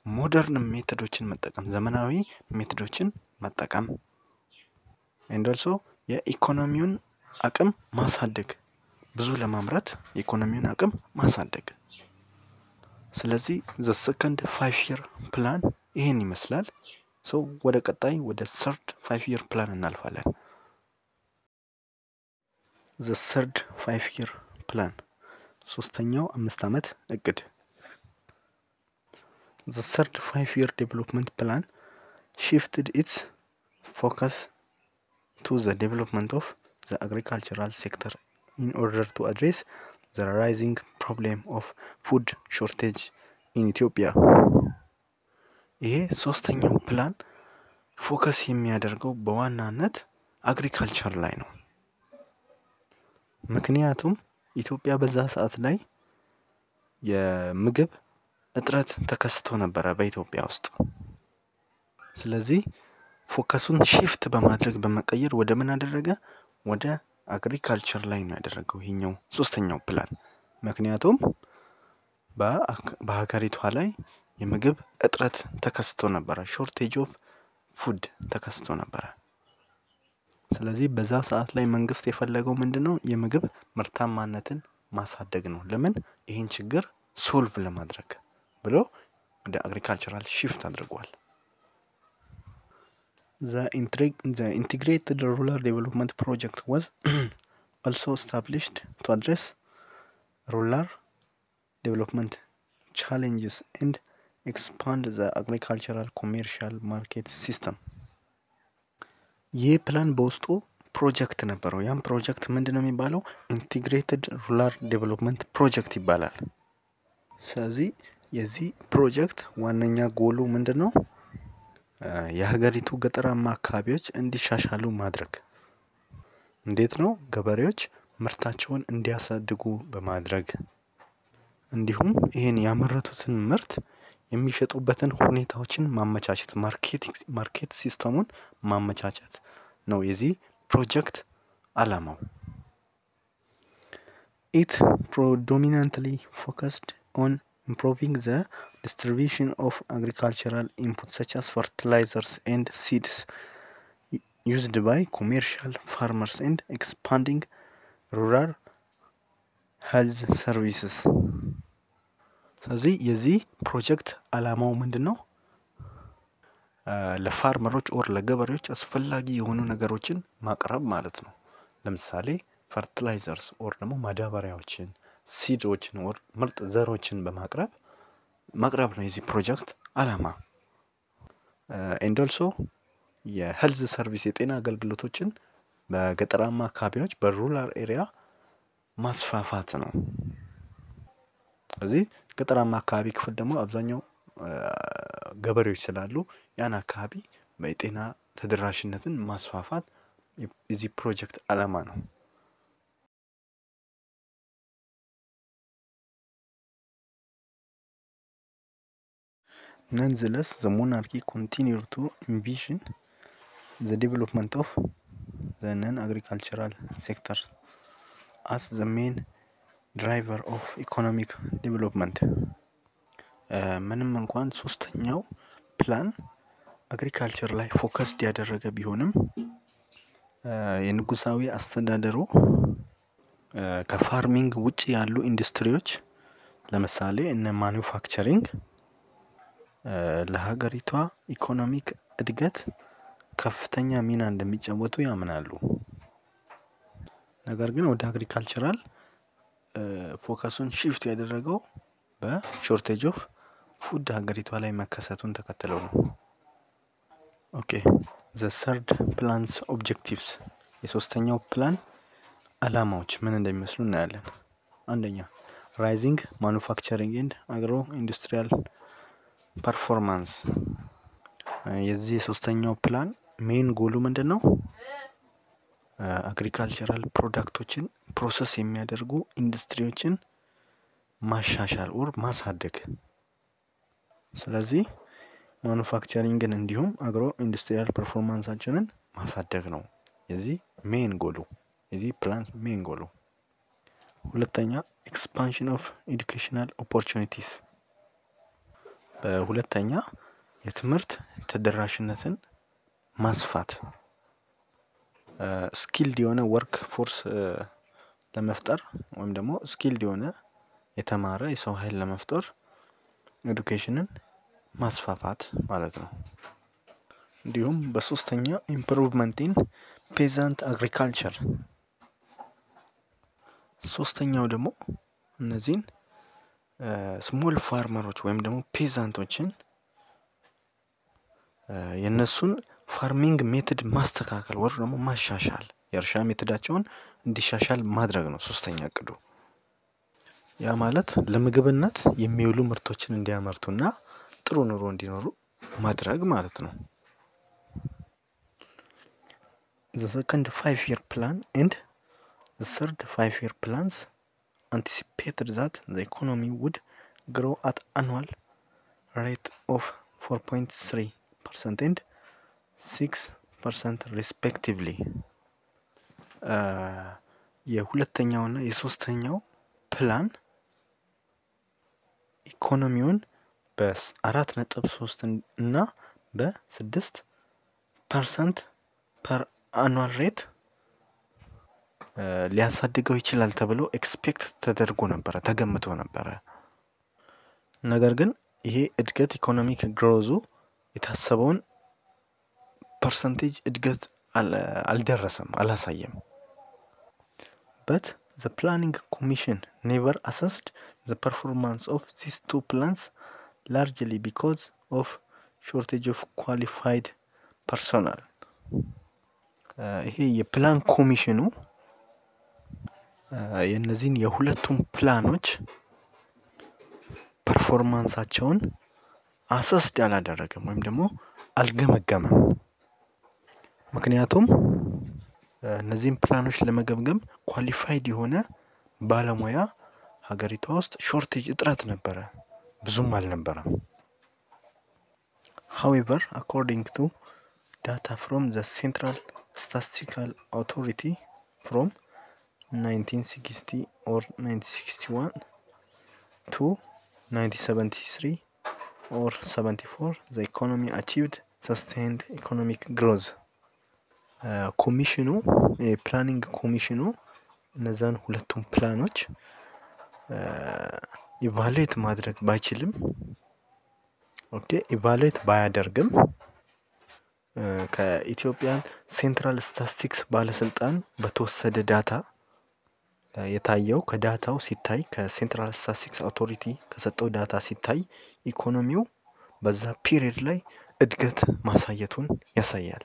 S1: ሞደርን ሜቶዶችን መጠቀም፣ ዘመናዊ ሜቶዶችን መጠቀም and also የኢኮኖሚውን አቅም ማሳደግ፣ ብዙ ለማምረት የኢኮኖሚውን አቅም ማሳደግ። ስለዚህ the second 5-year plan ይሄን ይመስላል። ወደ ቀጣይ ወደ third 5-year plan እናልፋለን። the third 5-year plan ሶስተኛው 5 ዓመት እቅድ። the third 5-year development plan shifted its focus to the development of the agricultural sector in order to address the rising problem of food shortage in Ethiopia። ይሄ ሶስተኛው ፕላን ፎከስ የሚያደርገው በዋናነት አግሪካልቸር ላይ ነው። ምክንያቱም ኢትዮጵያ በዛ ሰዓት ላይ የምግብ እጥረት ተከስቶ ነበረ በኢትዮጵያ ውስጥ። ስለዚህ ፎከሱን ሺፍት በማድረግ በመቀየር ወደ ምን አደረገ? ወደ አግሪካልቸር ላይ ነው ያደረገው ይሄኛው ሶስተኛው ፕላን። ምክንያቱም በሀገሪቷ ላይ የምግብ እጥረት ተከስቶ ነበረ፣ ሾርቴጅ ኦፍ ፉድ ተከስቶ ነበረ። ስለዚህ በዛ ሰዓት ላይ መንግስት የፈለገው ምንድነው? የምግብ ምርታማነትን ማሳደግ ነው። ለምን? ይህን ችግር ሶልቭ ለማድረግ ብሎ ወደ አግሪካልቸራል ሺፍት አድርጓል። The integrated rural development project was also established to address rural development challenges and expand the agricultural commercial market system። ይህ ፕላን በውስጡ ፕሮጀክት ነበረው። ያም ፕሮጀክት ምንድነው የሚባለው? ኢንቲግሬትድ ሩራል ዴቨሎፕመንት ፕሮጀክት ይባላል። ስለዚህ የዚህ ፕሮጀክት ዋነኛ ጎሉ ምንድነው? የሀገሪቱ ገጠራማ አካባቢዎች እንዲሻሻሉ ማድረግ። እንዴት ነው? ገበሬዎች ምርታቸውን እንዲያሳድጉ በማድረግ እንዲሁም ይህን ያመረቱትን ምርት የሚሸጡበትን ሁኔታዎችን ማመቻቸት፣ ማርኬት ሲስተሙን ማመቻቸት ነው የዚህ ፕሮጀክት ዓላማው። It predominantly focused on improving the distribution of agricultural inputs such as fertilizers and seeds used by commercial farmers and expanding rural health services። ስለዚህ የዚህ ፕሮጀክት ዓላማው ምንድነው? ለፋርመሮች ኦር ለገበሬዎች አስፈላጊ የሆኑ ነገሮችን ማቅረብ ማለት ነው። ለምሳሌ ፈርቲላይዘርስ ኦር ደግሞ ማዳበሪያዎችን፣ ሲዶችን ኦር ምርጥ ዘሮችን ማቅረብ ነው የዚህ ፕሮጀክት ዓላማ። ኤንድ ኦልሶ የሄልዝ ሰርቪስ የጤና አገልግሎቶችን በገጠራማ አካባቢዎች በሩራል ኤሪያ ማስፋፋት ነው። ስለዚህ ገጠራማ አካባቢ ክፍል ደግሞ አብዛኛው ገበሬዎች ስላሉ ያን አካባቢ በጤና ተደራሽነትን ማስፋፋት የዚህ ፕሮጀክት ዓላማ ነው። Nonetheless, the monarchy continued to envision the development of the non-agricultural sector as the main driver of economic development. ምንም እንኳን ሶስተኛው ፕላን አግሪካልቸር ላይ ፎከስድ ያደረገ ቢሆንም የንጉሳዊ አስተዳደሩ ከፋርሚንግ ውጪ ያሉ ኢንዱስትሪዎች ለምሳሌ እነ ማኑፋክቸሪንግ ለሀገሪቷ ኢኮኖሚክ እድገት ከፍተኛ ሚና እንደሚጫወቱ ያምናሉ። ነገር ግን ወደ አግሪካልቸራል ፎከሱን ሽፍት ያደረገው በሾርቴጅ ኦፍ ፉድ ሀገሪቷ ላይ መከሰቱን ተከትለው ነው። ኦኬ ዘ ሰርድ ፕላንስ ኦብጀክቲቭስ የሶስተኛው ፕላን ዓላማዎች ምን እንደሚመስሉ እናያለን። አንደኛ ራይዚንግ ማኑፋክቸሪንግ ኤንድ አግሮ ኢንዱስትሪያል ፐርፎርማንስ። የዚህ የሶስተኛው ፕላን ሜን ጎሉ ምንድን ነው? አግሪካልቸራል ፕሮዳክቶችን ፕሮሰስ የሚያደርጉ ኢንዱስትሪዎችን ማሻሻል ኦር ማሳደግ። ስለዚህ ማኑፋክቸሪንግን እንዲሁም አግሮ ኢንዱስትሪያል ፐርፎርማንሳችንን ማሳደግ ነው የዚህ ሜን ጎሉ፣ የዚህ ፕላን ሜን ጎሉ። ሁለተኛ ኤክስፓንሽን ኦፍ ኤዱኬሽናል ኦፖርቹኒቲስ። በሁለተኛ የትምህርት ተደራሽነትን ማስፋት፣ ስኪልድ የሆነ ወርክ ፎርስ ለመፍጠር ወይም ደግሞ ስኪልድ የሆነ የተማረ የሰው ኃይል ለመፍጠር ኤዱኬሽንን ማስፋፋት ማለት ነው። እንዲሁም በሶስተኛ ኢምፕሩቭመንት ኢን ፔዛንት አግሪካልቸር። ሶስተኛው ደግሞ እነዚህን ስሞል ፋርመሮች ወይም ደግሞ ፔዛንቶችን የነሱን ፋርሚንግ ሜትድ ማስተካከል ወር ደግሞ ማሻሻል፣ የእርሻ ሜትዳቸውን እንዲሻሻል ማድረግ ነው ሶስተኛ እቅዱ። ያ ማለት ለምግብነት የሚውሉ ምርቶችን እንዲያመርቱና ጥሩ ኑሮ እንዲኖሩ ማድረግ ማለት ነው። The second 5-year plan and the third 5-year plans anticipated that the economy would grow at annual rate of 4.3% and 6% respectively. የሁለተኛውና የሶስተኛው ፕላን ኢኮኖሚውን በ4.3 እና በ6% ፐር አኑዋል ሬት ሊያሳድገው ይችላል ተብሎ ኤክስፔክት ተደርጎ ነበረ፣ ተገምቶ ነበረ። ነገር ግን ይሄ እድገት ኢኮኖሚክ ግሮዙ የታሰበውን ፐርሰንቴጅ እድገት አልደረሰም፣ አላሳየም። But the planning commission never assessed the performance of these two plans, largely because of shortage of qualified personnel. ይሄ የፕላን ኮሚሽኑ የነዚህን የሁለቱም ፕላኖች ፐርፎርማንሳቸውን አሰስድ አላደረገም ወይም ደግሞ አልገመገመም። ምክንያቱም እነዚህን ፕላኖች ለመገምገም ኳሊፋይድ የሆነ ባለሙያ ሀገሪቷ ውስጥ ሾርቴጅ እጥረት ነበረ፣ ብዙም አልነበረም። However, according to data from the Central Statistical Authority from 1960 or 1961 to 1973 or 74, the economy achieved sustained economic growth. ኮሚሽኑ የፕላኒንግ ኮሚሽኑ እነዛን ሁለቱም ፕላኖች ኢቫሉዌት ማድረግ ባይችልም ኢቫሉዌት ባያደርግም ከኢትዮጵያን ሴንትራል ስታቲስቲክስ ባለስልጣን በተወሰደ ዳታ የታየው ከዳታው ሲታይ ከሴንትራል ስታቲስቲክስ አውቶሪቲ ከሰጠው ዳታ ሲታይ ኢኮኖሚው በዛ ፒሪየድ ላይ እድገት ማሳየቱን ያሳያል።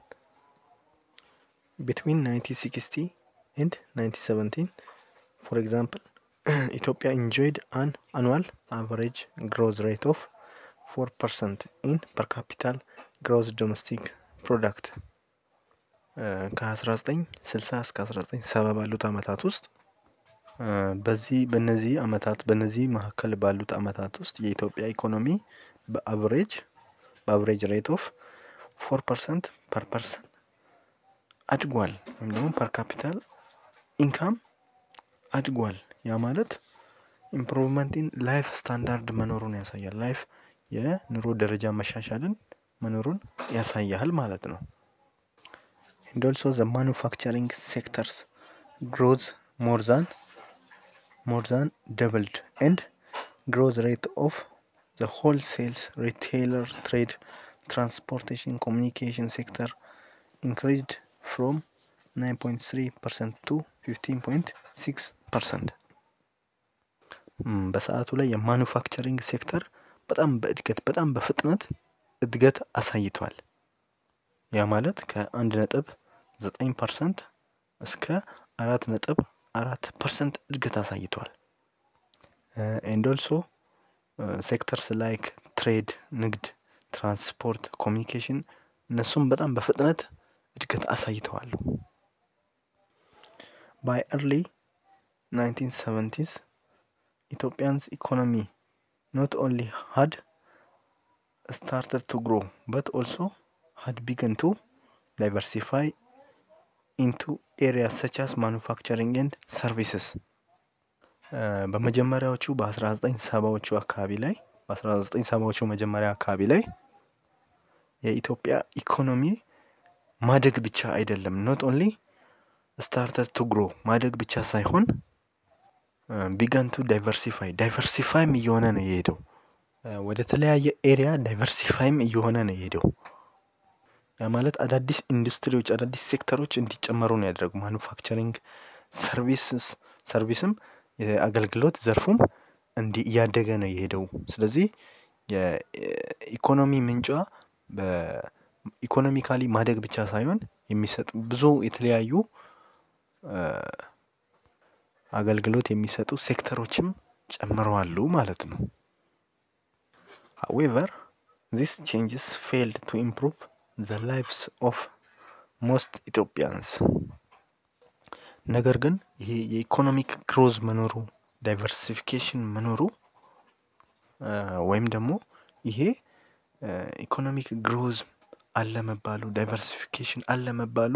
S1: Between 1960 and 1917, for example, Ethiopia enjoyed an annual average growth rate of 4% in per capita gross domestic product. ከ1960 እስከ 1970 ባሉት ዓመታት ውስጥ በነዚህ መካከል ባሉት ዓመታት ውስጥ የኢትዮጵያ ኢኮኖሚ በአቨሬጅ ሬት ኦፍ 4% per person አድጓል፣ ወይም ደግሞ ፐር ካፒታል ኢንካም አድጓል። ያ ማለት ኢምፕሩቭመንት ኢን ላይፍ ስታንዳርድ መኖሩን ያሳያል። ላይፍ የኑሮ ደረጃ መሻሻልን መኖሩን ያሳያል ማለት ነው። and also the manufacturing sectors grows more than doubled, and growth rate of the wholesale retailer trade transportation communication sector increased from 9.3% to 15.6%. በሰዓቱ ላይ የማኑፋክቸሪንግ ሴክተር በጣም በፍጥነት እድገት አሳይቷል። ያ ማለት ከ1.9% እስከ 4.4% እድገት አሳይቷል። and also sectors like trade ንግድ፣ ትራንስፖርት፣ ኮሚኒኬሽን እነሱም በጣም በፍጥነት እድገት አሳይተዋል። by early 1970s Ethiopia's economy not only had started to grow but also had begun to diversify into areas such as manufacturing and services. በመጀመሪያዎቹ በ1970ዎቹ መጀመሪያ አካባቢ ላይ የኢትዮጵያ ኢኮኖሚ ማደግ ብቻ አይደለም፣ not only started to grow ማደግ ብቻ ሳይሆን began to diversify እየሆነ ነው የሄደው። ወደ ተለያየ ኤሪያ ዳይቨርሲፋይም እየሆነ ነው የሄደው። ያ ማለት አዳዲስ ኢንዱስትሪዎች፣ አዳዲስ ሴክተሮች እንዲጨመሩ ነው ያደረገው። ማኑፋክቸሪንግ፣ ሰርቪስም የአገልግሎት ዘርፉም እያደገ ነው የሄደው። ስለዚህ የኢኮኖሚ ምንጯ በኢኮኖሚካሊ ማደግ ብቻ ሳይሆን የሚሰጥ ብዙ የተለያዩ አገልግሎት የሚሰጡ ሴክተሮችም ጨምረዋል ማለት ነው። However, these changes failed to improve the lives of most Ethiopians. ነገር ግን ይሄ የኢኮኖሚክ ግሮዝ መኖሩ፣ ዳይቨርሲፊኬሽን መኖሩ ወይም ደግሞ ይሄ ኢኮኖሚክ ግሮዝ አለመባሉ፣ ዳይቨርሲፊኬሽን አለመባሉ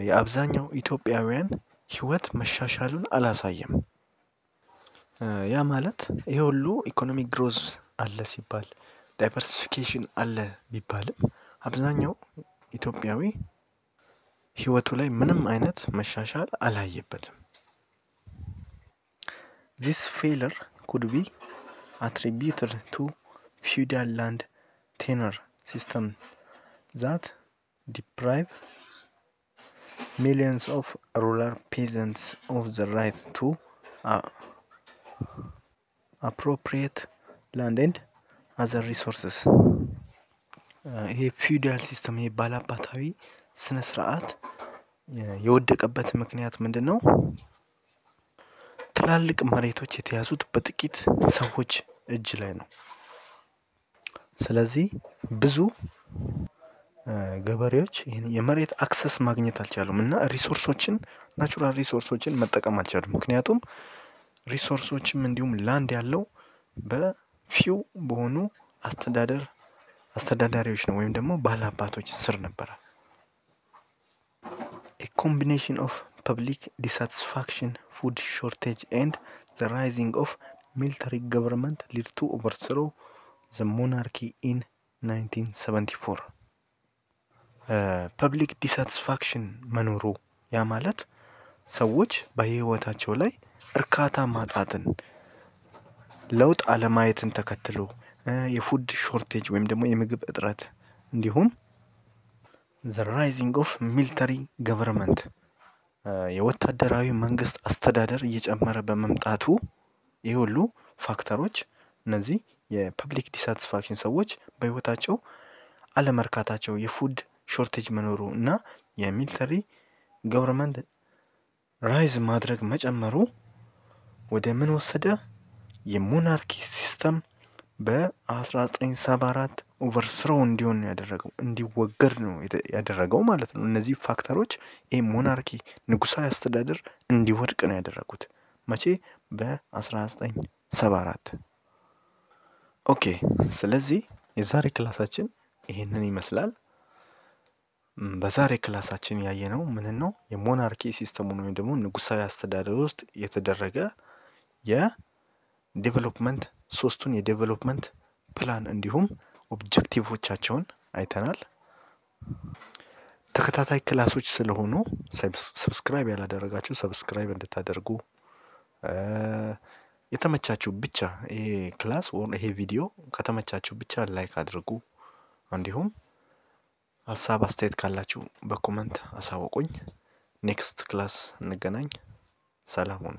S1: የአብዛኛው ኢትዮጵያውያን ህይወት መሻሻሉን አላሳየም። ያ ማለት ይሄ ሁሉ ኢኮኖሚክ ግሮዝ አለ ሲባል ዳይቨርሲፊኬሽን አለ ቢባልም አብዛኛው ኢትዮጵያዊ ህይወቱ ላይ ምንም አይነት መሻሻል አላየበትም። This failure could be attributed to feudal land tenure system that deprive millions of rural peasants of the right to appropriate land and other resources. ይሄ ፊውዳል ሲስተም ባላባታዊ ስነ ስርዓት የወደቀበት ምክንያት ምንድነው? ትላልቅ መሬቶች የተያዙት በጥቂት ሰዎች እጅ ላይ ነው። ስለዚህ ብዙ ገበሬዎች ይህን የመሬት አክሰስ ማግኘት አልቻሉም እና ሪሶርሶችን ናቹራል ሪሶርሶችን መጠቀም አልቻሉም። ምክንያቱም ሪሶርሶችም እንዲሁም ላንድ ያለው በፊው በሆኑ አስተዳዳሪዎች ነው ወይም ደግሞ ባለአባቶች ስር ነበረ። A combination of public dissatisfaction, food shortage and the rising of military government led to overthrow the monarchy in 1974. ፐብሊክ ዲሳቲስፋክሽን መኖሩ ያ ማለት ሰዎች በህይወታቸው ላይ እርካታ ማጣትን ለውጥ አለማየትን ተከትሎ የፉድ ሾርቴጅ ወይም ደግሞ የምግብ እጥረት እንዲሁም the rising of military government የወታደራዊ መንግስት አስተዳደር እየጨመረ በመምጣቱ ይህ ሁሉ ፋክተሮች እነዚህ የፐብሊክ ዲሳቲስፋክሽን ሰዎች በህይወታቸው አለመርካታቸው የፉድ ሾርቴጅ መኖሩ እና የሚሊተሪ ገቨርንመንት ራይዝ ማድረግ መጨመሩ ወደ ምን ወሰደ? የሞናርኪ ሲስተም በ1974 ኦቨርስሮው እንዲሆን ያደረገው እንዲወገድ ነው ያደረገው ማለት ነው። እነዚህ ፋክተሮች ይሄ ሞናርኪ ንጉሳዊ አስተዳደር እንዲወድቅ ነው ያደረጉት። መቼ? በ1974። ኦኬ። ስለዚህ የዛሬ ክላሳችን ይሄንን ይመስላል። በዛሬ ክላሳችን ያየነው ምን ነው? የሞናርኪ ሲስተሙን ወይም ደግሞ ንጉሳዊ አስተዳደር ውስጥ የተደረገ የዴቨሎፕመንት ሶስቱን የዴቨሎፕመንት ፕላን እንዲሁም ኦብጀክቲቮቻቸውን አይተናል። ተከታታይ ክላሶች ስለሆኑ ሰብስክራይብ ያላደረጋችሁ ሰብስክራይብ እንድታደርጉ፣ የተመቻችሁ ብቻ ይሄ ክላስ ወር ይሄ ቪዲዮ ከተመቻችሁ ብቻ ላይክ አድርጉ። እንዲሁም ሀሳብ አስተያየት ካላችሁ በኮመንት አሳውቁኝ። ኔክስት ክላስ እንገናኝ። ሰላም ሁኑ።